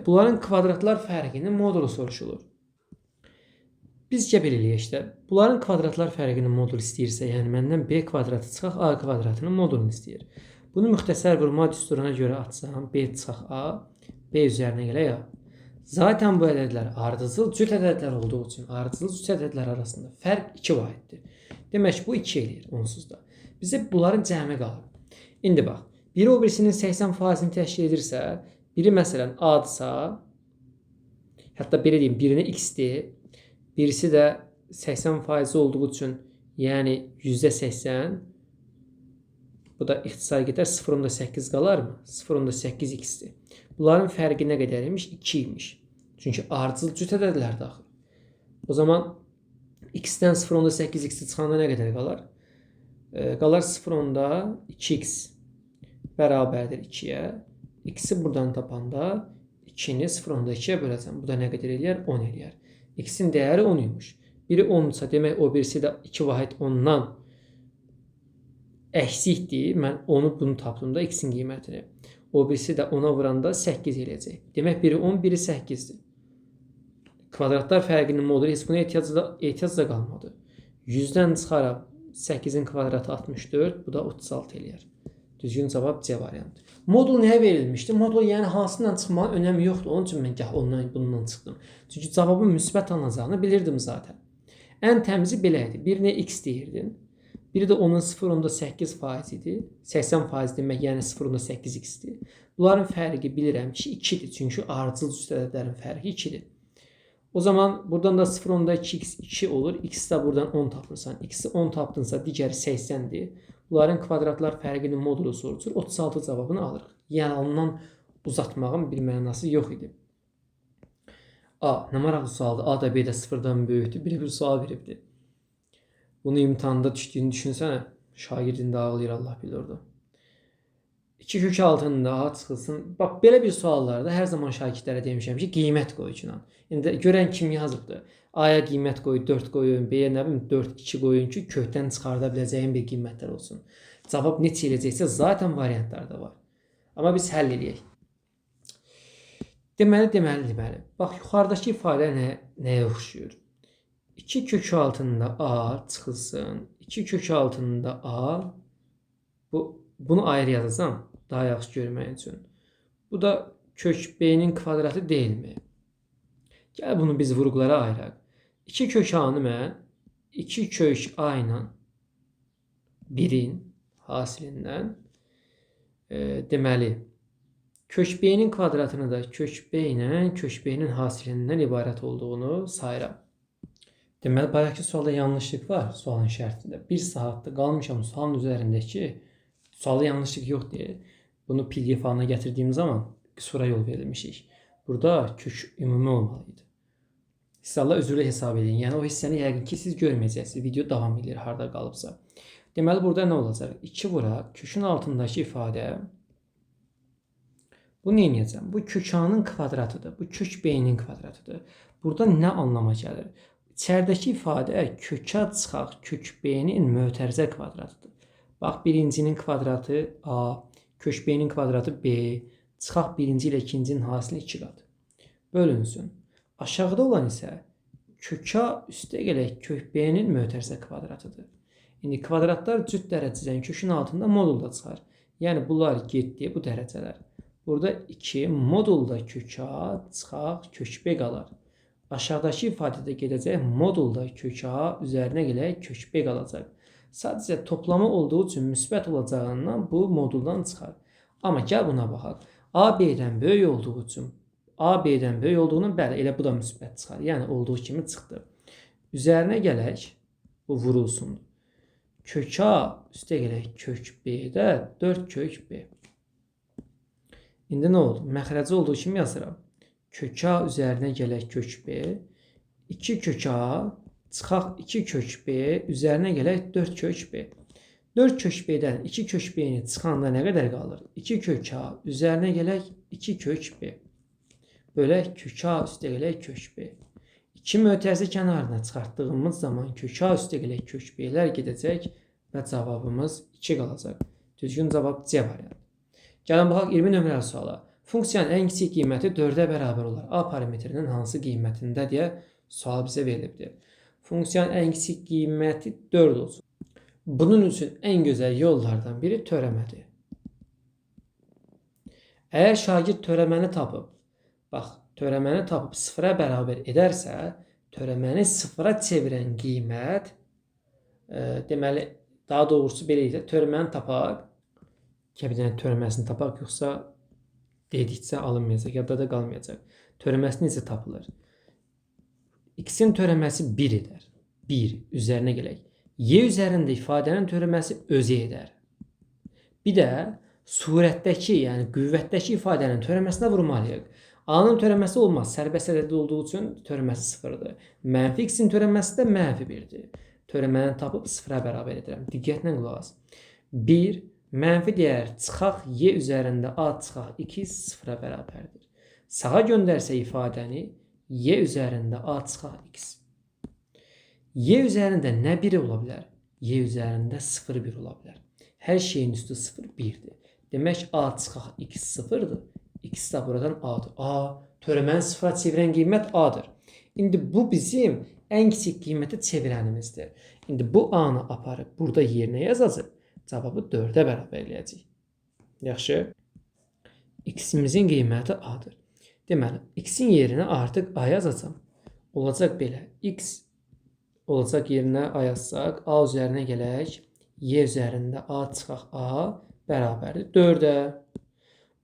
Bunların kvadratlar fərqinin modulu soruşulur. Bizcə belə eləyək işte. Bunların kvadratlar fərqinin modulu istəyirsə, yəni məndən B kvadratı çıxaq A kvadratının modulunu istəyir. Bunu müxtəsər vurma düsturuna görə atsam, B çıxaq A, B üzərinə gələk A. Zaten bu ədədlər ardıcıl cüt ədədlər olduğu üçün ardıcıl cüt ədədlər arasında fərq 2 vahiddir. Demək ki, bu 2 eləyir onsuz da. Bizə bunların cəmi qalır. İndi bax, biri o birisinin 80%-ni təşkil edirsə, biri məsələn A-dırsa, hətta belə deyim, birini X-dir, birisi də 80% olduğu üçün, yəni %80, bu da ixtisar gedər 0.8 qalarmı? 0.8 X-dir. Bunların fərqi nə qədər imiş? 2 imiş. Çünki ardıcıl cüt ədədlərdir axı. O zaman X-dən 0.8 X çıxanda nə qədər qalar? Qalar 0.2X bərabərdir 2-yə. X-i buradan tapanda 2-ni 0.2-yə böləcəm. Bu da nə qədər eləyər? 10 eləyər. X-in dəyəri 10 imiş. Biri 10-sa, demək o birisi də 2 vahid 10-dan əksikdir. Mən onu bunu tapdım da X-in qiymətini. O birisi də 10-a vuranda 8 eləyəcək. Demək biri 10, biri 8-dir. Kvadratlar fərqinin modulu heç buna ehtiyac da qalmadı. 100-dən çıxaraq 8-in kvadratı 64, bu da 36 eləyər. Düzgün cavab C variantı. Modul nəyə verilmişdi? Modul yəni hansından çıxmanın önəmi yoxdur. Onun üçün mən gah ondan bundan çıxdım. Çünki cavabın müsbət alınacağını bilirdim zaten. Ən təmizi belə idi. Birinə X deyirdin. Biri də onun 0.8% idi. 80% demək yəni 0.8 X-dir. Bunların fərqi bilirəm ki 2-dir. Çünki ardıcıl cüt ədədlərin fərqi 2-dir. O zaman buradan da 0.2x 2 olur. X də buradan 10 tapırsan. X-i 10 tapdınsa digəri 80-dir. Bunların kvadratlar fərqinin modulu sorulur. 36 cavabını alırıq. Yəni ondan uzatmağın bir mənası yox idi. A. Nə maraqlı sualdır. A da B də 0-dan böyükdür. Bir sual veribdir. Bunu imtahanda düşdüyünü düşünsənə. Şagirdin də ağlayır, Allah bilir orada. 2 kök altında A çıxılsın. Bax, belə bir suallarda hər zaman şagirdlərə demişəm ki, qiymət qoyucunan. İndi görən kim yazıbdır? A-ya qiymət qoy, 4 qoyun, B-yə nə bilim 4, 2 qoyun ki, kökdən çıxarda biləcəyin bir qiymətlər olsun. Cavab neçə eləyəcəksə zaten variantlarda var. Amma biz həll eləyək. Deməli. Bax, yuxarıdakı ifadə nəyə oxşuyur? 2 kök altında A çıxılsın. 2 kök altında A. Bunu ayrı yazacağım. Daha yaxşı görmək üçün. Bu da kök B-nin kvadratı deyilmi? Gəl bunu biz vurğulara ayıraq. 2 kök A-nı mən 2 kök A ilə 1-in hasilindən deməli kök B-nin kvadratını da kök B ilə kök B-nin hasilindən ibarət olduğunu sayıram. Deməli, bayaqki sualda yanlışlıq var sualın şərtində. 1 saatda qalmışam sualın üzərindəki sualda yanlışlıq yox deyə. Bunu PDF halına gətirdiyim zaman qüsura yol verilmişik. Burada kök ümumi olmalıydı. İnşallah özürlü hesab edin. Yəni o hissəni yəqin ki siz görməyəcəksiniz. Video davam edir harda qalıbsa. Deməli burada nə olacaq? 2 vuraq. Kökün altındakı ifadə. Bunu neyəcəm? Bu kök A-nın kvadratıdır. Bu kök B-nin kvadratıdır. Burada nə anlama gəlir? İçəridəki ifadə kökə çıxaq kök B-nin mötərizə kvadratıdır. Bax, birincinin kvadratı A, kök B-nin kvadratı B, çıxaq birinci ilə ikincinin hasili 2 qat. Bölünsün. Aşağıda olan isə kök A üstə gələk kök B-nin mötərizə kvadratıdır. İndi kvadratlar cüt dərəcədən kökün altında modulda çıxar. Yəni bunlar getdi bu dərəcələr. Burada 2 modulda kök A çıxaq kök B qalar. Aşağıdakı ifadədə gedəcək modulda kök A üzərinə gələk kök B qalacaq. Sadəcə toplama olduğu üçün müsbət olacağından bu moduldan çıxar. Amma gəl buna baxaq. A B-dən böyük olduğu üçün A B-dən böyük olduğunu bəli elə bu da müsbət çıxar. Yəni olduğu kimi çıxdı. Üzərinə gələk bu vurulsun. Kök A üstə gələk kök B-də 4 kök B. İndi nə oldu? Məxrəci olduğu kimi yazıram. Kök A üzərinə gələk kök B. 2 kök A çıxaq 2 kök B üzərinə gələk 4 kök B. 4 kök B-dən 2 kök B-ni çıxanda nə qədər qalır? 2 kök A üzərinə gələk 2 kök B. Bölək kök A üstə gələk kök B. 2 mötərizə kənarına çıxartdığımız zaman kök A üstə gələk kök B-lər gedəcək və cavabımız 2 qalacaq. Düzgün cavab C variantı. Gəlin baxaq 20 nömrəli suala. Funksiyanın ən kiçik qiyməti 4-ə bərabər olar. A parametrinin hansı qiymətində deyə sual bizə verilibdir. Funksiyanın ən kiçik qiyməti 4 olsun. Bunun üçün ən gözəl yollardan biri törəmədir. Əgər şagird törəməni tapıb, bax, törəməni tapıb 0-a bərabər edərsə, törəməni 0-a çevirən qiymət, deməli, daha doğrusu belə isə, törəməni tapaq, Kəbinənin törəməsini tapaq, yoxsa dedikcə alınmayacaq, yadda da qalmayacaq. Törəməsi necə tapılır? X-in törəməsi 1 edər. 1 üzərinə gələk. Y üzərində ifadənin törəməsi özü edər. Bir də surətdəki, yəni qüvvətdəki ifadənin törəməsinə vurmalıyıq. A-nın törəməsi olmaz. Sərbəst ədəd olduğu üçün törəməsi 0-dır. Mənfi X-in törəməsi də -1-dir. Törəməni tapıb 0-a bərabər edirəm. Diqqətlə qulaq as. 1 mənfi dəyər çıxaq Y üzərində A çıxaq 2 0-a bərabərdir. Sağa göndərsə ifadəni Y üzərində A çıxaq X. Y üzərində nə 1 ola bilər? Y üzərində 0 1 ola bilər. Hər şeyin üstü 0 1-dir. Demək A çıxaq X 0-dır. X də buradan A-dır. A, törəməni 0-a çevirən qiymət A-dır. İndi bu bizim ən kiçik qiymətə çevirənimizdir. İndi bu A-nı aparıb burada yerinə yazacaq. Cavabı 4-ə bərabər eləyəcək. Yaxşı. X-imizin qiyməti A-dır. Deməli, X-in yerinə artıq A yazacağam. Olacaq belə. X olacaq yerinə A yazsaq, A üzərinə gələk. Y üzərində A çıxaq A bərabərdir 4-ə.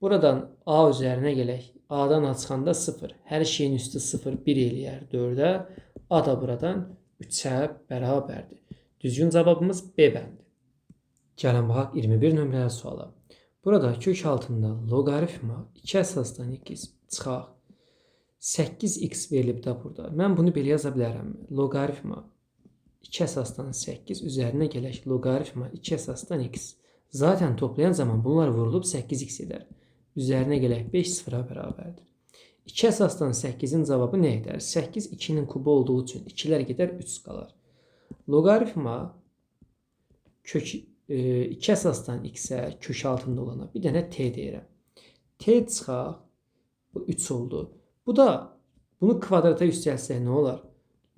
Buradan A üzərinə gələk. A-dan A çıxanda 0. Hər şeyin üstü 0 1 eləyər 4-ə. A da buradan 3-ə bərabərdir. Düzgün cavabımız B bəndi. Gəlin baxaq 21 nömrəli suala. Burada kök altında loqaritma 2 əsasdan 2 çıxaq 8x verilib də burada. Mən bunu belə yaza bilərəm. Loqaritma 2 əsasdan 8 üzərinə gələk. Loqaritma 2 əsasdan x. Zaten toplayan zaman bunlar vurulub 8x edər. Üzərinə gələk 5 0-a bərabərdir. 2 əsasdan 8-in cavabı nə edər? 8 2-nin kubu olduğu üçün 2-lər gedər 3 qalar. Loqaritma kök 2 əsasdan x-ə kök altında olana bir dənə t deyirəm. T çıxaq bu 3 oldu. Bu da bunu kvadrata yüksəlsək nə olar?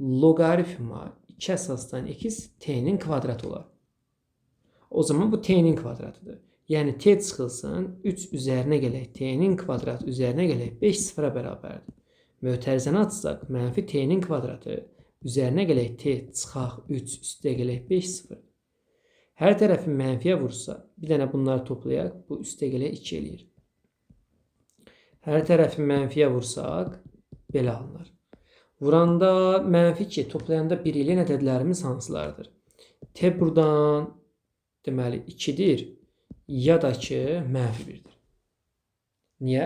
Loqaritma 2 əsasdan x t-nin kvadratı olar. O zaman bu t-nin kvadratıdır. Yəni t çıxılsın 3 üzərinə gələk t-nin kvadratı üzərinə gələk 5 0-a bərabərdir. Mötərizəni açsaq mənfi t-nin kvadratı üzərinə gələk t çıxaq 3 üstə gələk 5 0. Hər tərəfi mənfiyə vursa bir dənə bunları toplayaq bu üstə gələk 2 eləyir. Hər tərəfi mənfiyə vursaq belə alınır. Vuranda mənfi 2 toplayanda 1 eləyən ədədlərimiz hansılardır? T buradan deməli 2-dir. Ya da ki, -1-dir. Niyə?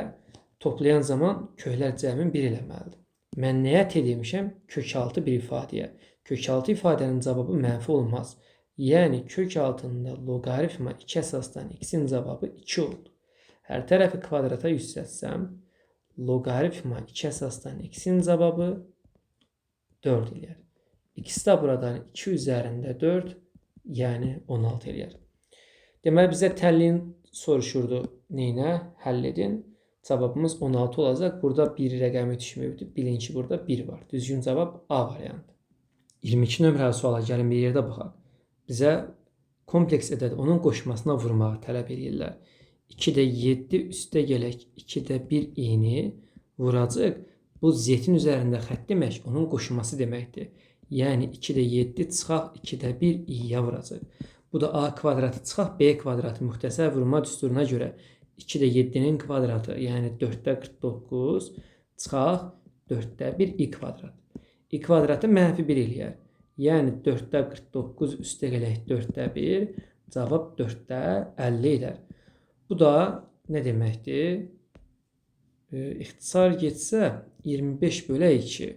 Toplayan zaman köklər cəmin 1 eləməlidir. Mən nəyə t demişəm? Kök altı bir ifadəyə. Kök altı ifadənin cavabı mənfi olmaz. Yəni, kök altında loqaritma 2 əsasdan x-in cavabı 2 oldu. Hər tərəfi kvadrata yüksəltsəm, loqaritma 2 əsasdan x-in cavabı 4 eləyər. X də buradan 2 üzərində 4, yəni 16 eləyər. Deməli, bizə təlliyin soruşurdu. Neynə? Həll edin. Cavabımız 16 olacaq. Burada 1 rəqəmi düşməyibdir. Bilin ki, burada 1 var. Düzgün cavab A variantı. 22 nömrəli suala gəlin bir yerdə baxaq. Bizə kompleks ədəd onun qoşmasına vurmağı tələb edirlər. 2-də 7 üstə gələk 2-də 1 i-ni vuracaq. Bu z-in üzərində xətt demək, onun qoşması deməkdir. Yəni 2-də 7 çıxaq 2-də 1 i-yə vuracaq. Bu da A kvadratı çıxaq B kvadratı müxtəsər vurma düsturuna görə 2-də 7-nin kvadratı, yəni 4-də 49 çıxaq 4-də 1 i kvadrat. I kvadratı -1 eləyər. Yəni 4-də 49 üstə gələk 4-də 1, cavab 4-də 50 edər. Bu da nə deməkdir? İxtisar getsə 25 bölək 2.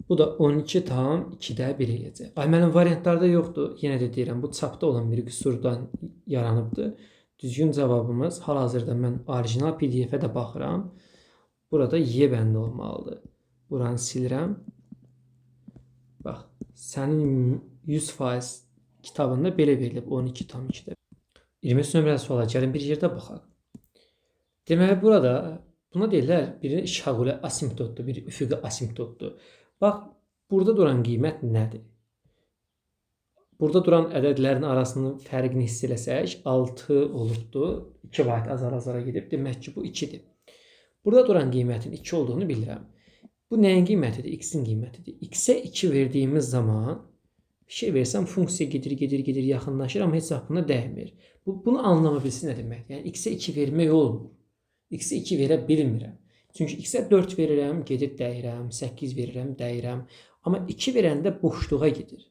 Bu da 12 tam 2-də 1 eləyəcək. Ay, mənim variantlarda yoxdur. Yenə də deyirəm, bu çapda olan bir qüsurdan yaranıbdır. Düzgün cavabımız hal-hazırda mən orijinal PDF-ə də baxıram. Burada Y bəndi olmalıdır. Buranı silirəm. Bax, sənin 100% kitabında belə verilib 12 tam 2-də. 23 nömrəli suala gəlin bir yerdə baxaq. Deməli, burada buna deyirlər, biri şağuli asimptotdur, biri üfüqi asimptotdur. Bax, burada duran qiymət nədir? Burada duran ədədlərin arasının fərqini hiss eləsək, 6 olubdur. 2 vayd azara gedib. Demək ki, bu 2-dir. Burada duran qiymətin 2 olduğunu bilirəm. Bu nəyin qiymətidir? X-in qiymətidir. X-ə 2 verdiyimiz zaman şey versəm funksiya gedir, yaxınlaşır, amma heç vaxt buna dəymir. Bunu anlama bilsin nə deməkdir? Yəni x-ə 2 vermək olmur. X-ə 2 verə bilmirəm. Çünki x-ə 4 verirəm, gedir dəyirəm, 8 verirəm, dəyirəm. Amma 2 verəndə boşluğa gedir.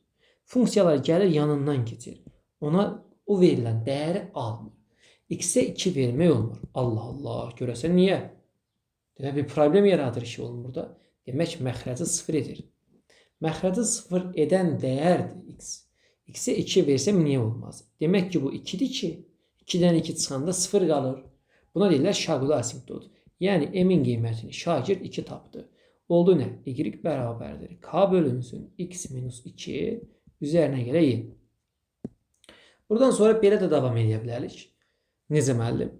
Funksiyalar gəlir yanından keçir. Ona o verilən dəyəri almır. X-ə 2 vermək olmur. Allah Allah, görəsən niyə? Demək bir problem yaradır ki, olmur da. Demək məxrəci 0 edir. Məxrəci 0 edən dəyərdir x. X-ə 2 versəm niyə olmaz? Demək ki, bu 2-dir ki, 2-dən 2 çıxanda 0 qalır. Buna deyirlər şaquli asimptot. Yəni m-in qiymətini şagird 2 tapdı. Oldu nə? Y bərabərdir. K bölünsün x minus 2 üzərinə gələ y. Buradan sonra belə də davam edə bilərik. Necə müəllim?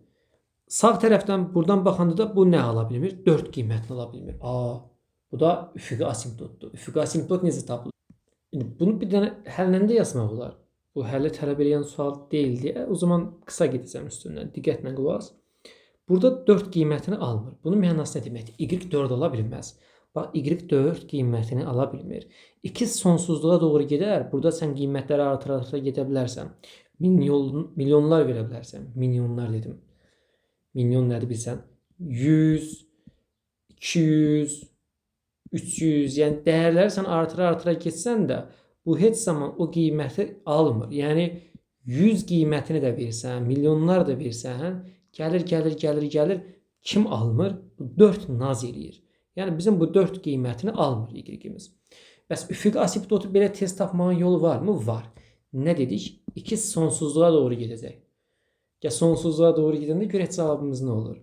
Sağ tərəfdən buradan baxanda da bu nə ala bilmir? 4 qiymətini ala bilmir. Bu da üfüqi asimptotdur. Üfüqi asimptot necə tapılır? Bunu bir dənə həllə də yazmaq olar. Bu həlli tələb edən sual deyildi. O zaman qısa gedəcəm üstündən. Diqqətlə qulaq as. Burada 4 qiymətini almır. Bunun mənası nə deməkdir? Y 4 ala bilməz. Bax, Y 4 qiymətini ala bilmir. X sonsuzluğa doğru gedər. Burada sən qiymətləri artıra gedə bilərsən. Milyonlar verə bilərsən. Milyonlar dedim. Milyon nədir bilsən? 100, 200, 300, yəni dəyərləri sən artıra getsən də bu heç zaman o qiyməti almır. Yəni 100 qiymətini də versən, milyonlar da versən, gəlir. Kim almır? Bu 4 naz eləyir. Yəni bizim bu 4 qiymətini almır Y-imiz. Bəs üfüqi asimptotu belə tez tapmağın yolu varmı? Var. Nə dedik? X sonsuzluğa doğru gedəcək. Ya sonsuzluğa doğru gedəndə görək cavabımız nə olur?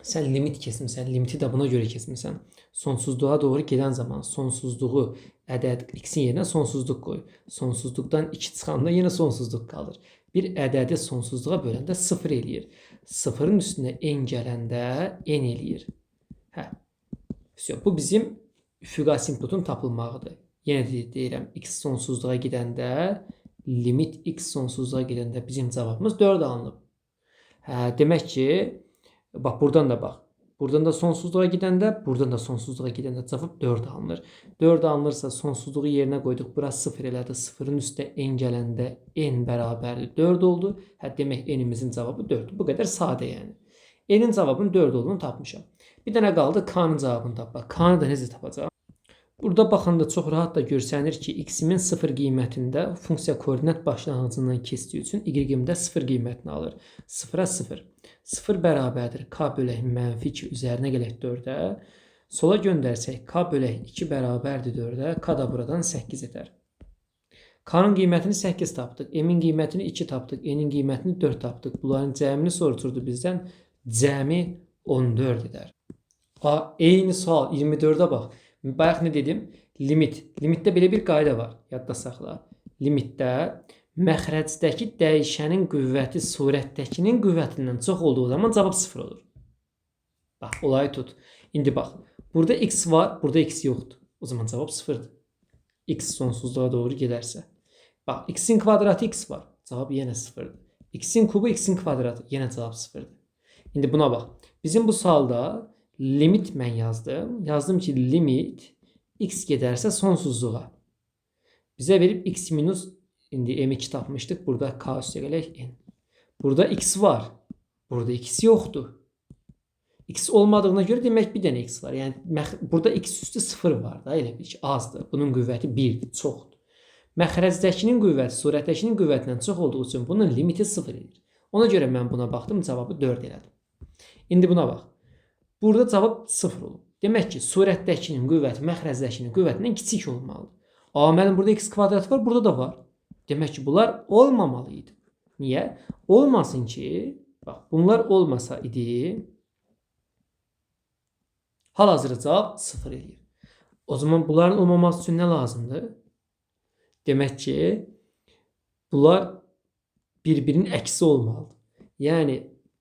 Sən limit kesmirsən, limiti də buna görə kesmirsən. Sonsuzluğa doğru gedən zaman sonsuzluğu ədəd x-in yerinə sonsuzluq qoy. Sonsuzluqdan 2 çıxanda yenə sonsuzluq qalır. Bir ədədi sonsuzluğa böləndə 0 eləyir. 0-ın üstünə n gələndə n eləyir. Bu bizim üfüqi asimptotun tapılmağıdır. Yenə deyirəm, x sonsuzluğa gedəndə limit x sonsuzluğa gedəndə bizim cavabımız 4 alınıb. Demək ki, bax buradan da bax. Buradan da sonsuzluğa gedəndə, buradan da sonsuzluğa gedəndə cavab 4 alınır. 4 alınırsa sonsuzluğu yerinə qoyduq. Bura 0 elədi. 0-ın üstə n gələndə n bərabərdir 4 oldu. Demək n-imizin cavabı 4-dür. Bu qədər sadə yəni. N-in cavabının 4 olduğunu tapmışam. Bir dənə qaldı K-nın cavabını tapmaq. K-nı da necə tapacaq? Burada baxanda çox rahat da görsənir ki, x-imin 0 qiymətində funksiya koordinat başlanğıcından keçdiyi üçün y-im də 0 qiymətini alır. 0-a 0. 0 bərabərdir k bölək mənfi 2 üzərinə gələk 4-ə. Sola göndərsək k bölək 2 bərabərdir 4-ə. K da buradan 8 edər. K-nın qiymətini 8 tapdıq. M-in qiymətini 2 tapdıq. N-in qiymətini 4 tapdıq. Bunların cəmini soruşurdu bizdən. Cəmi 14 edər. Eyni sual 24-ə bax. Bayaq nə dedim? Limit. Limitdə belə bir qayda var. Yadda saxla. Limitdə məxrəcdəki dəyişənin qüvvəti surətdəkinin qüvvətindən çox olduğu zaman cavab 0 olur. Bax, olayı tut. İndi bax. Burada x var, burada x yoxdur. O zaman cavab 0-dır. X sonsuzluğa doğru gedərsə. Bax, x-in kvadratı x var. Cavab yenə 0-dır. X-in kubu x-in kvadratı. Yenə cavab 0-dır. İndi buna bax. Bizim bu sualda limit mən yazdım. Yazdım ki, limit x gedərsə sonsuzluğa. Bizə verib x minus, indi m2 tapmışdıq. Burada k üstə gələk n. Burada x var. Burada x yoxdur. X olmadığına görə demək bir dənə x var. Yəni burada x üstü 0 var da, elə bir ki, azdır. Bunun qüvvəti 1-dir, çoxdur. Məxrəcdəkinin qüvvəti surətdəkinin qüvvətindən çox olduğu üçün bunun limiti 0 edir. Ona görə mən buna baxdım, cavabı 4 elədim. İndi buna bax. Burada cavab 0 olub. Demək ki, surətdəkinin qüvvəti məxrəcdəkinin qüvvətindən kiçik olmalıdır. Mənim burada x kvadrat var, burada da var. Demək ki, bunlar olmamalı idi. Niyə? Olmasın ki, bax, bunlar olmasa idi, hal-hazırda cavab 0 eləyir. O zaman bunların olmaması üçün nə lazımdır? Demək ki, bunlar bir-birinin əksi olmalıdır. Yəni,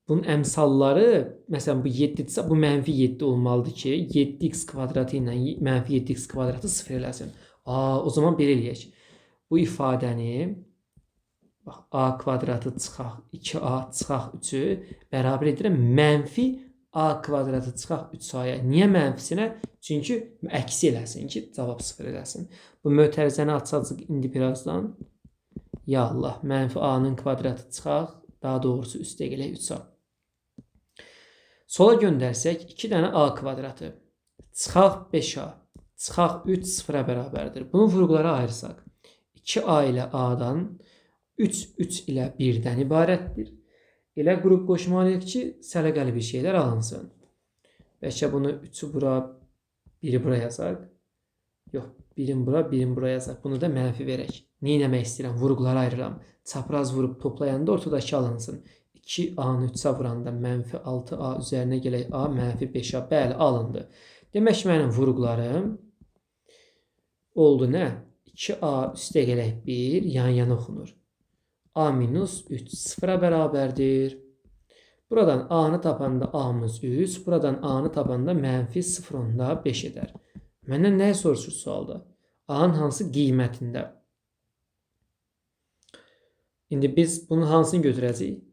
bunun əmsalları, məsələn, bu 7-dirsə, bu mənfi 7 olmalıdır ki, 7x kvadratı ilə mənfi 7x kvadratı 0 eləsin. O zaman belə eləyək. Bu ifadəni, bax, a kvadratı çıxaq, 2a çıxaq 3-ü bərabər edirəm mənfi A kvadratı çıxaq 3A-ya. Niyə mənfisinə? Çünki əksi eləsin ki, cavab 0 eləsin. Bu mötərizəni açacaq indi birazdan. Ya Allah, mənfi A-nın kvadratı çıxaq, daha doğrusu üstə gələk 3A. Sola göndərsək 2 dənə A kvadratı. Çıxaq 5A. Çıxaq 3 0-a bərabərdir. Bunu vurğulara ayırsaq. 2A ilə A-dan 3 ilə 1-dən ibarətdir. Elə qrup qoşmalıyıq ki, səliqəli bir şeylər alınsın. Bəlkə bunu 3-ü bura, 1-i bura yazaq. Yox, 1-in bura, 1-in bura yazaq. Bunu da mənfi verək. Nə etmək istəyirəm? Vurğulara ayırıram. Çapraz vurub toplayanda ortadakı alınsın. 2A-nı 3-ə vuranda mənfi 6A üzərinə gələk A, mənfi 5A. Bəli, alındı. Demək mənim vurğularım oldu nə? 2A üstə gələk 1, yan-yana oxunur. A minus 3 0-a bərabərdir. Buradan A-nı tapanda A-mız 3, buradan A-nı tapanda mənfi 0.5 edər. Məndən nəyə soruşur sualda? A-nın hansı qiymətində? İndi biz bunun hansını götürəcəyik?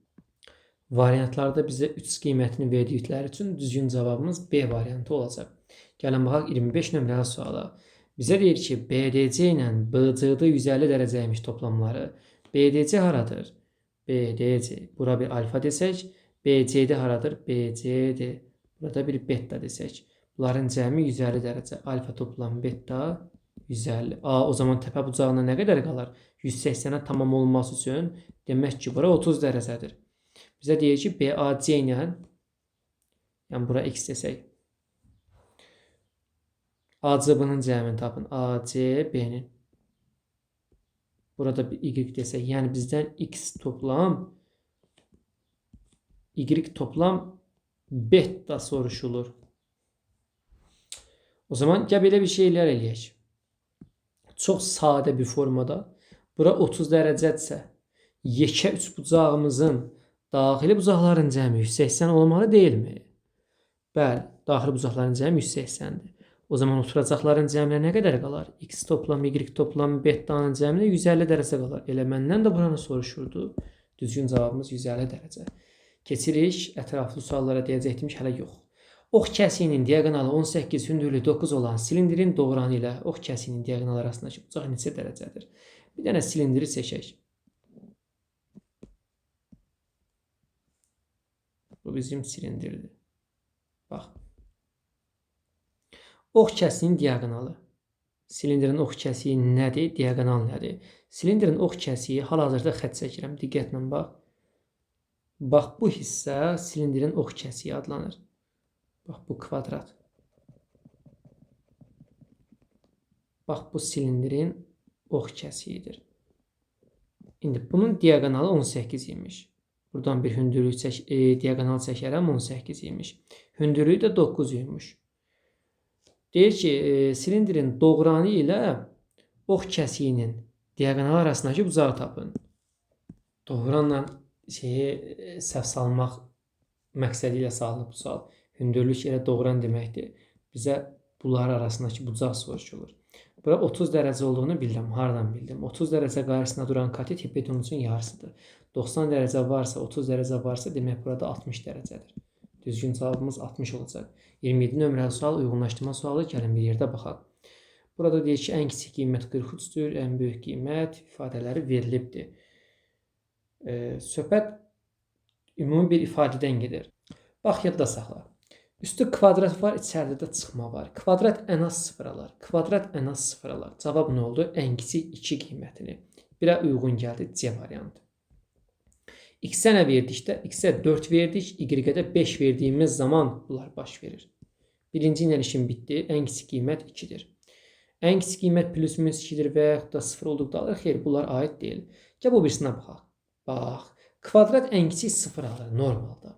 Variantlarda bizə 3 qiymətini verdikləri üçün düzgün cavabımız B variantı olacaq. Gəlin baxaq 25 nömrəli suala. Bizə deyir ki, BDC ilə BCD 150 dərəcəymiş toplamları. BDC haradır? BDC. Bura bir alfa desək. BCD haradır? BCD. Burada bir beta desək. Bunların cəmi 150 dərəcə. Alfa toplam beta 150. A o zaman təpə bucağına nə qədər qalar? 180-ə tamam olması üçün demək ki, bura 30 dərəcədir. Bizə deyir ki, BAC ilə, yəni bura x desək. ACB-nin cəmini tapın. ACB-nin. Burada bir y desək, yəni bizdən x toplam, y toplam beta soruşulur. O zaman gəl belə bir şeylər eləyək. Çox sadə bir formada. Bura 30 dərəcədirsə, yekə üçbucağımızın daxili bucaqların cəmi 180 olmalı deyilmi? Bəli, daxili bucaqların cəmi 180-dir. O zaman oturacaqların cəminə nə qədər qalar? X toplam, Y toplam, betanın cəminə 150 dərəcə qalar. Elə məndən də buranı soruşurdu. Düzgün cavabımız 150 dərəcə. Keçirik ətraflı suallara, deyəcəkdim ki, hələ yox. Ox kəsiyinin diaqonalı 18, hündürlüyü 9 olan silindirin doğranı ilə ox kəsiyinin diaqonalı arasındakı bucaq neçə dərəcədir? Bir dənə silindiri seçək. Bu bizim silindirdir. Bax. Ox kəsiyinin diaqonalı. Silindirin ox kəsiyi nədir? Diaqonal nədir? Silindirin ox kəsiyi hal-hazırda xətt çəkirəm. Diqqətlə bax. Bax bu hissə silindirin ox kəsiyi adlanır. Bax bu kvadrat. Bax bu silindirin ox kəsiyidir. İndi bunun diaqonalı 18 imiş. Buradan bir hündürlük diaqonal çəkərəm 18 imiş. Hündürlüyü də 9 imiş. Deyir ki, silindirin doğranı ilə ox kəsiyinin diaqonal arasındakı bucağı tapın. Doğranla səhv salmaq məqsədi ilə salınıb bu sual. Hündürlük elə doğran deməkdir. Bizə bunlar arasındakı bucaq soruşulur. Bura 30 dərəcə olduğunu bildim. Hardan bildim? 30 dərəcə qarşısında duran katet hipotenuzun üçün yarısıdır. 90 dərəcə varsa, 30 dərəcə varsa, demək burada 60 dərəcədir. Düzgün cavabımız 60 olacaq. 27 nömrəli sual uyğunlaşdırma sualı. Gəlin bir yerdə baxaq. Burada deyir ki, ən kiçik qiymət 43-dür, ən böyük qiymət ifadələri verilibdir. Söhbət ümumi bir ifadədən gedir. Bax, yadda saxla. Üstü kvadrat var, içəridə də çıxma var. Kvadrat ən az 0 alar. Kvadrat ən az 0 alar. Cavab nə oldu? Ən kiçik 2 qiymətini. Birə uyğun gəldi C variantı. X-ə nə verdikdə? X-ə 4 verdik, Y-ə də 5 verdiyimiz zaman bunlar baş verir. Birinci ilə işim bitdi. Ən kiçik qiymət 2-dir. Ən kiçik qiymət plus minus 2-dir və yaxud da 0 olduqda alır. Xeyr, bunlar aid deyil. Gəl bu birisinə baxaq. Bax, kvadrat ən kiçik 0 alır normalda.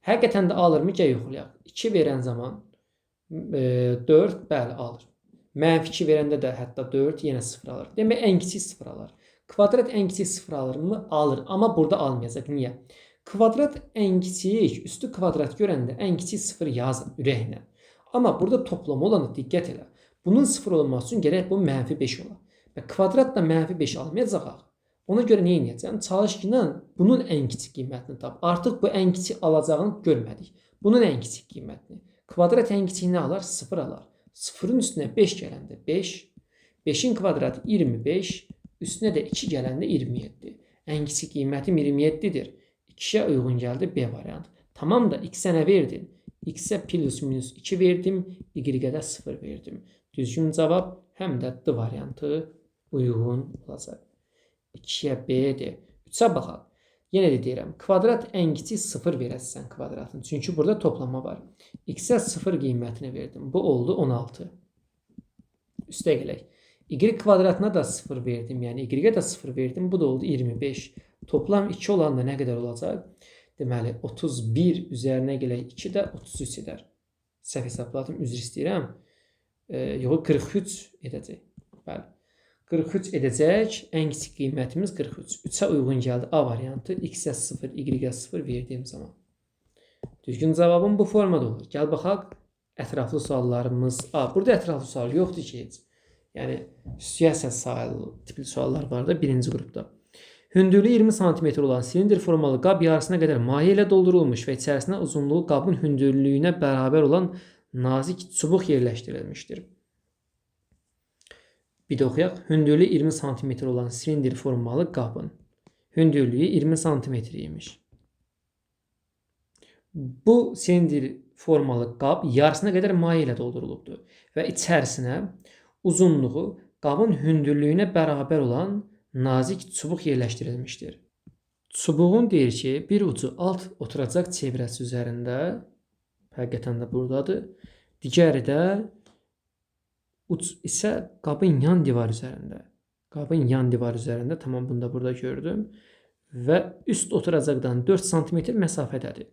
Həqiqətən də alırmı? Gəl yoxlayaq. 2 verən zaman 4 bəli alır. Mənfi 2 verəndə də hətta 4 yenə 0 alır. Demək ən kiçik 0 alır. Kvadrat ən kiçik 0 alırmı? Alır. Amma burada almayacaq. Niyə? Kvadrat ən kiçik, üstü kvadrat görəndə ən kiçik 0 yazın ürəklə. Amma burada toplam olana diqqət elə. Bunun 0 olması üçün gərək bu mənfi 5 ola. Və kvadrat da mənfi 5 almayacaq. Ona görə nə edəcəm? Çalış ki, bunun ən kiçik qiymətini tap. Artıq bu ən kiçik alacağını görmədik. Bunun en kiçik qiymətini. Kvadrat en kiçiyini alar, 0 alar. 0'ın üstüne 5 gələndə 5. 5'in kvadratı 25. Üstüne de 2 gələndə 27. En kiçik qiymətim 27'dir. 2'ye uygun geldi B variantı. Tamam da x'e ne verdin? X'e plus minus 2 verdim. Y'e de 0 verdim. Düzgün cevap hem de D variantı uygun olacaq. 2'ye B'dir. 3'e baxaq. Yenə də deyirəm, kvadrat en kiçik 0 verəsən kvadratın. Çünki burada toplama var. X'e 0 qiymətini verdim. Bu oldu 16. Üstə gələk. Y kvadratına da 0 verdim. Yəni Y'e de 0 verdim. Bu da oldu 25. Toplam 2 olan da nə qədər olacaq? Deməli 31 üzərinə gələk 2 də 33 edər. Səhv hesabladım, üzr istəyirəm. Yox, 43 edəcək. Bəli. 43 edəcək. En kiçik qiymətimiz 43. 3'e uygun gəldi A variantı. X'e 0, Y'e 0 verdiğim zaman. Düzgün cevabım bu formada olur. Gəl baxaq. Ətraflı suallarımız. Burada ətraflı sual yoxdur ki heç. Yəni siyasət sayılı tipli suallar var da birinci qrupda. Hündürlüğü 20 cm olan silindir formalı qab yarısına qədər maye ilə doldurulmuş və içərisinə uzunluğu qabın hündürlüyünə bərabər olan nazik çubuq yerləşdirilmişdir. Bir də oxuyaq. Hündürlüğü 20 cm olan silindir formalı qabın hündürlüyü 20 cm imiş. Bu silindir formalı qab yarısına qədər maye ilə doldurulubdur və içərisinə uzunluğu qabın hündürlüyünə bərabər olan nazik çubuq yerləşdirilmişdir. Çubuğun deyir ki, bir ucu alt oturacaq çevrəsi üzərində, həqiqətən də buradadır. Digəri də uc isə qabın yan divar üzərində. Qabın yan divar üzərində, tamam, bunu da burada gördüm. Və üst oturacaqdan 4 cm məsafədədir.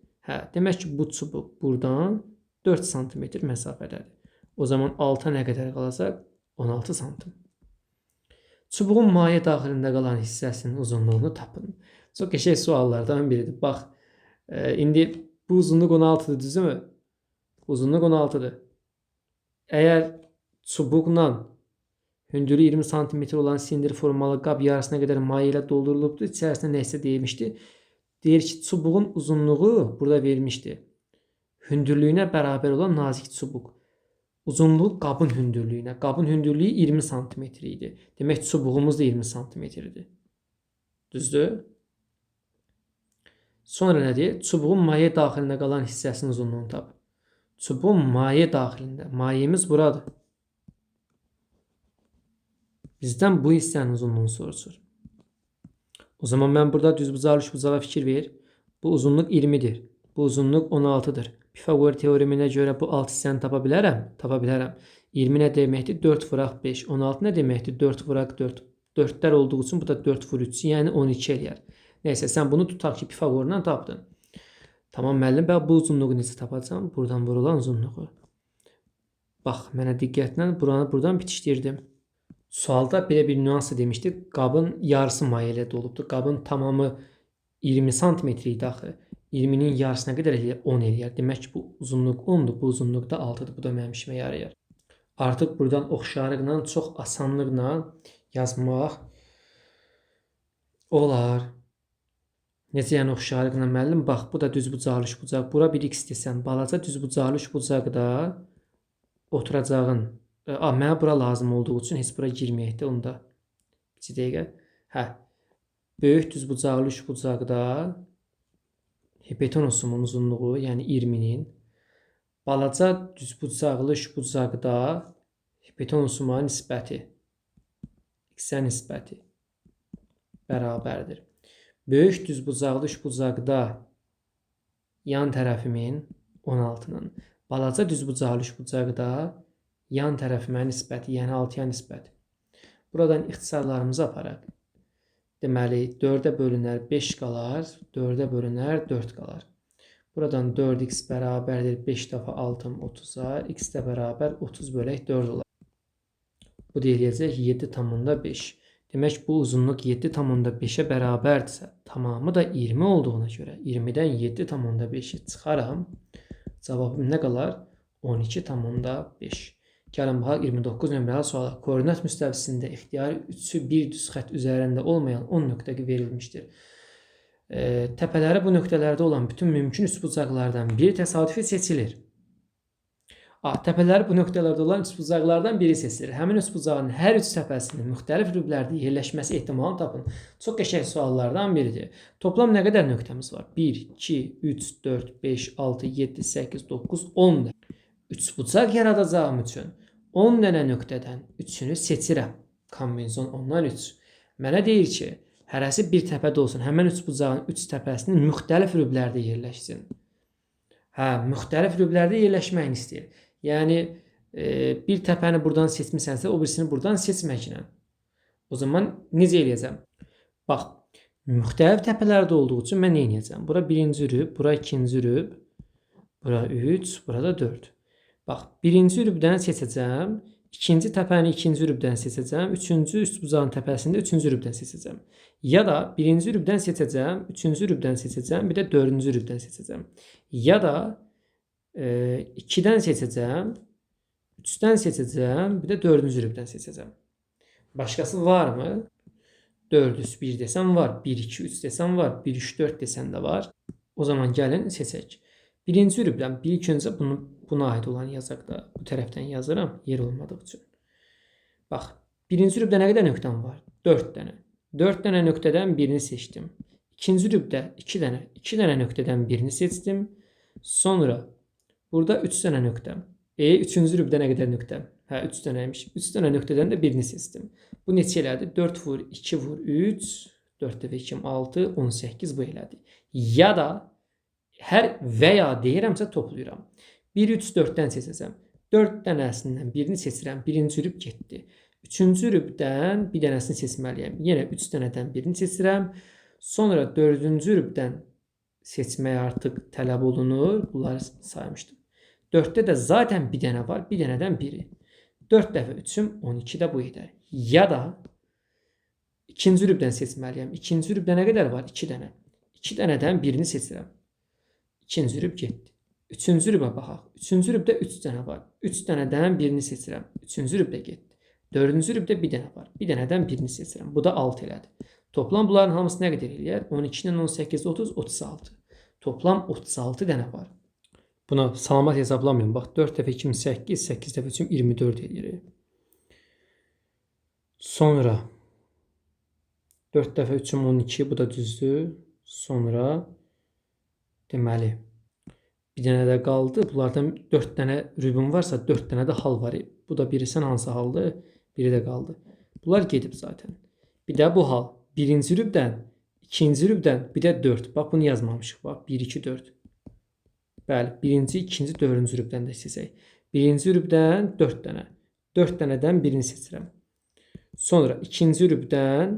Demək ki, bu çubuq buradan 4 cm məsafədədir. O zaman alta nə qədər qalacaq? 16 cm. Çubuğun maye daxilində qalan hissəsinin uzunluğunu tapın. Çox qəşəng suallardan biridir. Bax, indi bu uzunluq 16'dır, düzümü? Uzunluq 16'dır. Əgər çubuqla hündürlüğü 20 cm olan silindir formalı qab yarısına qədər maye ilə doldurulubdur. İçərisində nəsə deyilmişdi. Deyir ki, çubuğun uzunluğu burada verilmişdi. Hündürlüyünə bərabər olan nazik çubuq. Uzunluğu qabın hündürlüyünə. Qabın hündürlüyü 20 cm idi. Demək çubuğumuz da 20 cm idi. Düzdür? Sonra nə deyir? Çubuğun maye daxilində qalan hissəsinin uzunluğunu tap. Çubuğun maye daxilində. Mayemiz buradır. Bizdən bu hissənin uzunluğunu soruşur. O zaman mən burada düzbucaqlı üçbucağa fikir ver. Bu uzunluq 20'dir. Bu uzunluq 16'dır. Pifagor teoreminə görə bu alt hissəni tapa bilərəm. Tapa bilərəm. 20 nə deməkdir? 4 vuraq 5. 16 nə deməkdir? 4 vuraq 4. 4'lər olduğu üçün bu da 4 vur 3, yəni 12 eləyər. Nəysə, sən bunu tutaq ki, Pifagorla tapdın. Tamam müəllim, ben bu uzunluğu necə tapacağım? Buradan vurulan uzunluğu. Bax, mənə diqqətlə buradan bitişdirdim. Sualda belə bir nüansı demişdik. Qabın yarısı maye ilə dolubdur. Qabın tamamı 20 cm idi axı. 20'nin yarısına qədər 10 eləyər. Demək ki, bu uzunluq 10'dur, bu uzunluq da 6'dır. Bu da mənim işimə yarayar. Artıq buradan oxşarlıqla, çox asanlıqla yazmaq olar. Necə yəni oxşarlıqla müəllim? Bax, bu da düzbucaqlı üçbucaq. Bura bir x desən, balaca düzbucaqlı üçbucaqda oturacağın. Mənə bura lazım olduğu üçün heç bura girməyəkdir. Onu da bir dəqiqə. Böyük düzbucaqlı üçbucaqda hipotenusumun uzunluğu, yəni 20'nin balaca düzbucaqlı üçbucaqda hipotenusuma nisbəti, x-ə nisbəti bərabərdir. Böyük düzbucaqlı üçbucaqda yan tərəfimin 16'nın, balaca düzbucaqlı üçbucaqda yan tərəfimə nisbəti, yəni 6'ya nisbəti. Buradan ixtisarlarımızı aparaq. Deməli, 4'ə bölünər 5 qalar, 4'ə bölünər 4 qalar. Buradan 4x bərabərdir 5 dəfə 6'm 30'a, x də bərabər 30 bölək 4 olar. Bu deyiləcək 7,5. Demək, bu uzunluq 7,5'ə bərabərdirsə, tamamı da 20 olduğuna görə 20'dən 7,5'i çıxaram. Cavabım nə qalar? 12,5. Gəlin baxaq 29 nömrəli suala. Koordinat müstəvisində ixtiyari üçü bir düz xətt üzərində olmayan 10 nöqtə verilmişdir. Təpələri bu nöqtələrdə olan bütün mümkün üçbucaqlardan biri təsadüfi seçilir. Təpələri bu nöqtələrdə olan üçbucaqlardan biri seçilir. Həmin üçbucağın hər üç təpəsinin müxtəlif rüblərdə yerləşməsi ehtimalını tapın. Çox qəşəng suallardan biridir. Toplam nə qədər nöqtəmiz var? 1, 2, 3, 4, 5, 6, 7, 8, 9, 10. Üçbucaq yaradacağım üçün 10 dənə nöqtədən 3-ünü seçirəm. Kombinezon ondan 3. Mənə deyir ki, hərəsi bir təpədə olsun. Həmin üçbucağın 3 təpəsinin müxtəlif rüblərdə yerləşsin. Müxtəlif rüblərdə yerləşməyini istəyir. Yəni bir təpəni buradan seçmisənsə, o birisini buradan seçməklə. O zaman necə eləyəcəm? Bax, müxtəlif təpələrdə olduğu üçün mən nə edəcəm? Bura birinci rüb, bura ikinci rüb, bura 3, burada 4. Bax, birinci rübdən seçəcəm, ikinci təpəni ikinci rübdən seçəcəm, üçüncü üçbucağın təpəsində üçüncü rübdən seçəcəm. Ya da birinci rübdən seçəcəm, üçüncü rübdən seçəcəm, bir də dördüncü rübdən seçəcəm. Ya da 2-dən seçəcəm, 3-dən seçəcəm, bir də 4-cü rübdən seçəcəm. Başqası varmı? 4 üst 1 desəm var, 1 2 3 desəm var, 1 3 4 desəm də var. O zaman gəlin seçək. Birinci rübdən bir ilk öncə buna aid olan yazaq da bu tərəfdən yazıram, yer olmadığı üçün. Bax, birinci rübdə nə qədər nöqtəm var? 4 dənə. 4 dənə nöqtədən birini seçdim. İkinci rübdə 2 dənə nöqtədən birini seçdim. Sonra burada 3 dənə nöqtəm. Üçüncü rübdə nə qədər nöqtəm? 3 dənəymiş. 3 dənə nöqtədən də birini seçdim. Bu neçə elədi? 4 vur 2 vur 3, 4 dəfə 2 6, 18 bu elədi. Ya da hər və ya deyirəmsə toplayıram. 1 3 4-dən seçəcəm. 4 dənəsindən birini seçirəm. Birinci rüb getdi. Üçüncü rübdən bir dənəsini seçməliyəm. Yenə 3 dənədən birini seçirəm. Sonra 4-cü rübdən seçmək artıq tələb olunur. Bunları saymışdım. 4-də də zaten bir dənə var. Bir dənədən biri. 4 dəfə 3-üm 12 də bu edər. Ya da ikinci rübdən seçməliyəm. İkinci rübdə nə qədər var? 2 dənə. 2 dənədən birini seçirəm. İkinci rüb getdi. Üçüncü rübə baxaq. Üçüncü rübdə 3 dənə var. 3 dənədən birini seçirəm. Üçüncü rübdə getdi. Dördüncü rübdə bir dənə var. Bir dənədən birini seçirəm. Bu da 6 elədi. Toplam bunların hamısı nə qədər eləyər? 12-dən 18, 30, 36. Toplam 36 dənə var. Buna salamat hesablamayın. Bax 4 dəfə 2 8, 8 dəfə 3 24 eləyir. Sonra 4 dəfə 3 12, bu da düzdür. Sonra deməli bir dənə də qaldı. Bunlardan 4 dənə rübüm varsa 4 dənə də hal var. Bu da birisi hansı haldır? Biri də qaldı. Bunlar gedib zaten. Bir də bu hal. Birinci rübdən, ikinci rübdən, bir də 4. Bax bunu yazmamışıq. Bax 1 2 4. Bəli, birinci, ikinci, dördüncü rübdən də seçək. Birinci rübdən 4 dənə. 4 dənədən birini seçirəm. Sonra ikinci rübdən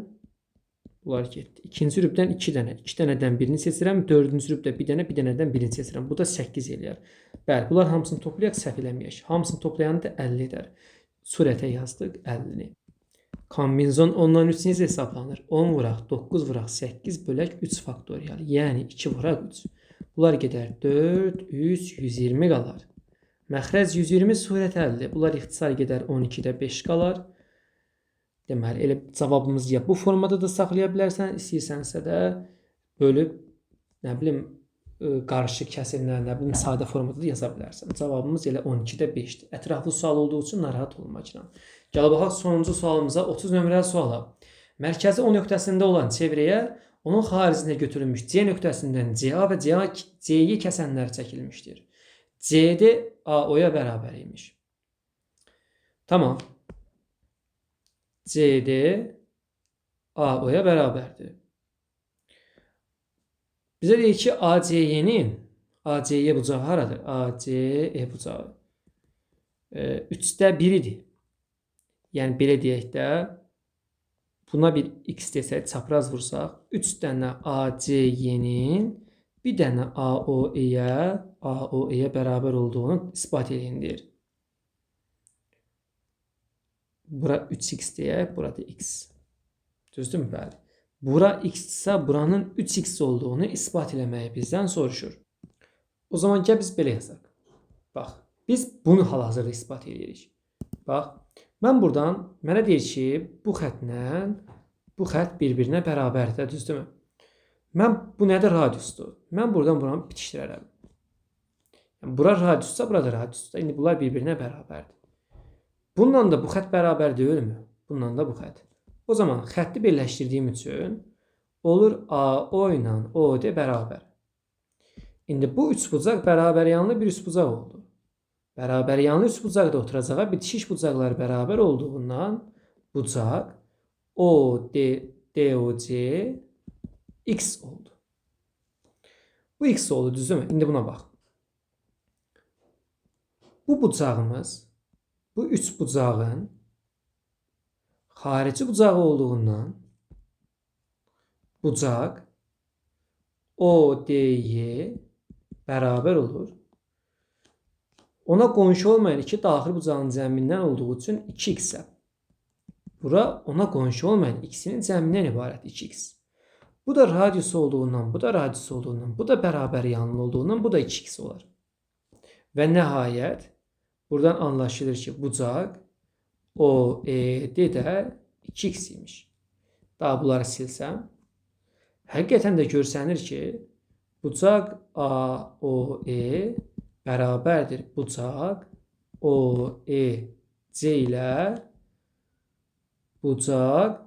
bunlar getdi. İkinci rübdən 2 dənə. 2 dənədən birini seçirəm. Dördüncü rübdə bir dənə, bir dənədən birini seçirəm. Bu da 8 eləyər. Bəli, bunlar hamısını toplayaq, səhv eləməyək. Hamısını toplayanı da 50 edər. Surətə yazdıq 50-ni. Kombinezon 10-dan 3 necə hesablanır? 10 vuraq, 9 vuraq, 8 bölək 3 faktorial. Yəni 2 vuraq 3. Bunlar gedər 4, 3, 120 qalar. Məxrəc 120 surət əldir. Bunlar ixtisar gedər 12-də 5 qalar. Deməli, elə cavabımızı ya bu formada da saxlaya bilərsən, istəyirsənsə də bölüb, nə bilim, qarışıq kəsillə, nə bilim, sadə formada da yaza bilərsən. Cavabımız elə 12-də 5-dir. Ətraflı sual olduğu üçün narahat olmaqla. Gəl baxaq sonuncu sualımıza, 30 nömrəli suala. Mərkəzi O nöqtəsində olan çevrəyə onun xaricində götürülmüş C nöqtəsindən CA və CY kəsənlər çəkilmişdir. CD AO-ya bərabər imiş. Tamam. CD AO-ya bərabərdir. Bizə deyir ki, ACY-nin ACY bucağı haradır? ACE bucağı 3-də 1-idir. Yəni belə deyək də, buna bir x desək, çapraz vursaq, 3 dənə ACY-nin bir dənə AOE-yə bərabər olduğunu isbat edildir. Bura 3x deyək, burada x. Düzdür mü? Bəli. Bura x-dirsə, buranın 3x olduğunu isbat eləməyi bizdən soruşur. O zaman gəl biz belə yazaq. Bax, biz bunu hal-hazırda isbat edirik. Bax, mən buradan, mənə deyir ki, bu xətlə bu xət bir-birinə bərabərdir, düzdürmü? Mən bu nədir radiusdur? Mən buradan buranı bitişdirərəm. Yəni bura radiussa, burada radiussa. İndi bunlar bir-birinə bərabərdir. Bununla da bu xətt bərabər deyilmi? Bununla da bu xətt. O zaman xətti birləşdirdiyim üçün olur AO ilə OD bərabər. İndi bu üçbucaq bərabər yanlı bir üçbucaq oldu. Bərabər yanlı üçbucaqda oturacağa bitişik bucaqlar bərabər olduğundan bucaq ODOC x oldu. Bu x oldu, düzdürmü? İndi buna bax. Bu bucağımız bu üç bucağın xarici bucağı olduğundan bucaq ODY bərabər olur. Ona qonşu olmayan iki daxil bucağın cəmindən olduğu üçün 2x-ə. Bura ona qonşu olmayan ikisinin cəmindən ibarət 2x. Bu da radius olduğundan, bu da radius olduğundan, bu da bərabər yanlı olduğundan bu da 2x olar. Və nəhayət buradan anlaşılır ki, bucaq OED də 2x imiş. Daha bunları silsəm, həqiqətən də görsənir ki, bucaq AOE bərabərdir bucaq OEC ilə bucaq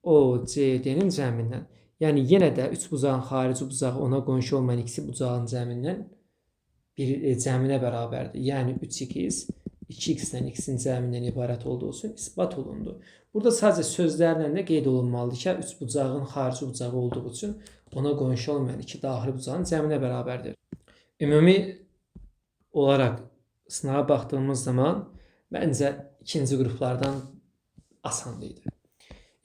OCD-nin cəmindən. Yəni yenə də üç bucağın xarici bucağı ona qonşu olmayan ikisi bucağın cəmindən bir cəminə bərabərdir. Yəni 3x 2x-dən x-in cəmindən ibarət olduğu üçün isbat olundu. Burada sadəcə sözlərlə də qeyd olunmalıdır ki, üç bucağın xarici bucağı olduğu üçün ona qonşu olmayan iki daxili bucağın cəminə bərabərdir. Ümumi olaraq sınağa baxdığımız zaman məncə ikinci qruplardan asan idi.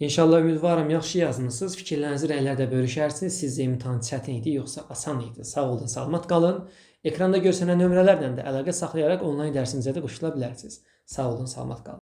İnşallah ümidvaram yaxşı yazmısınız. Fikirlərinizi rəylərdə bölüşərsiniz. Sizcə imtahan çətin idi, yoxsa asan idi? Sağ olun, salamat qalın. Ekranda görsənən nömrələrlə də əlaqə saxlayaraq onlayn dərsimizə də qoşula bilərsiniz. Sağ olun, salamat qalın.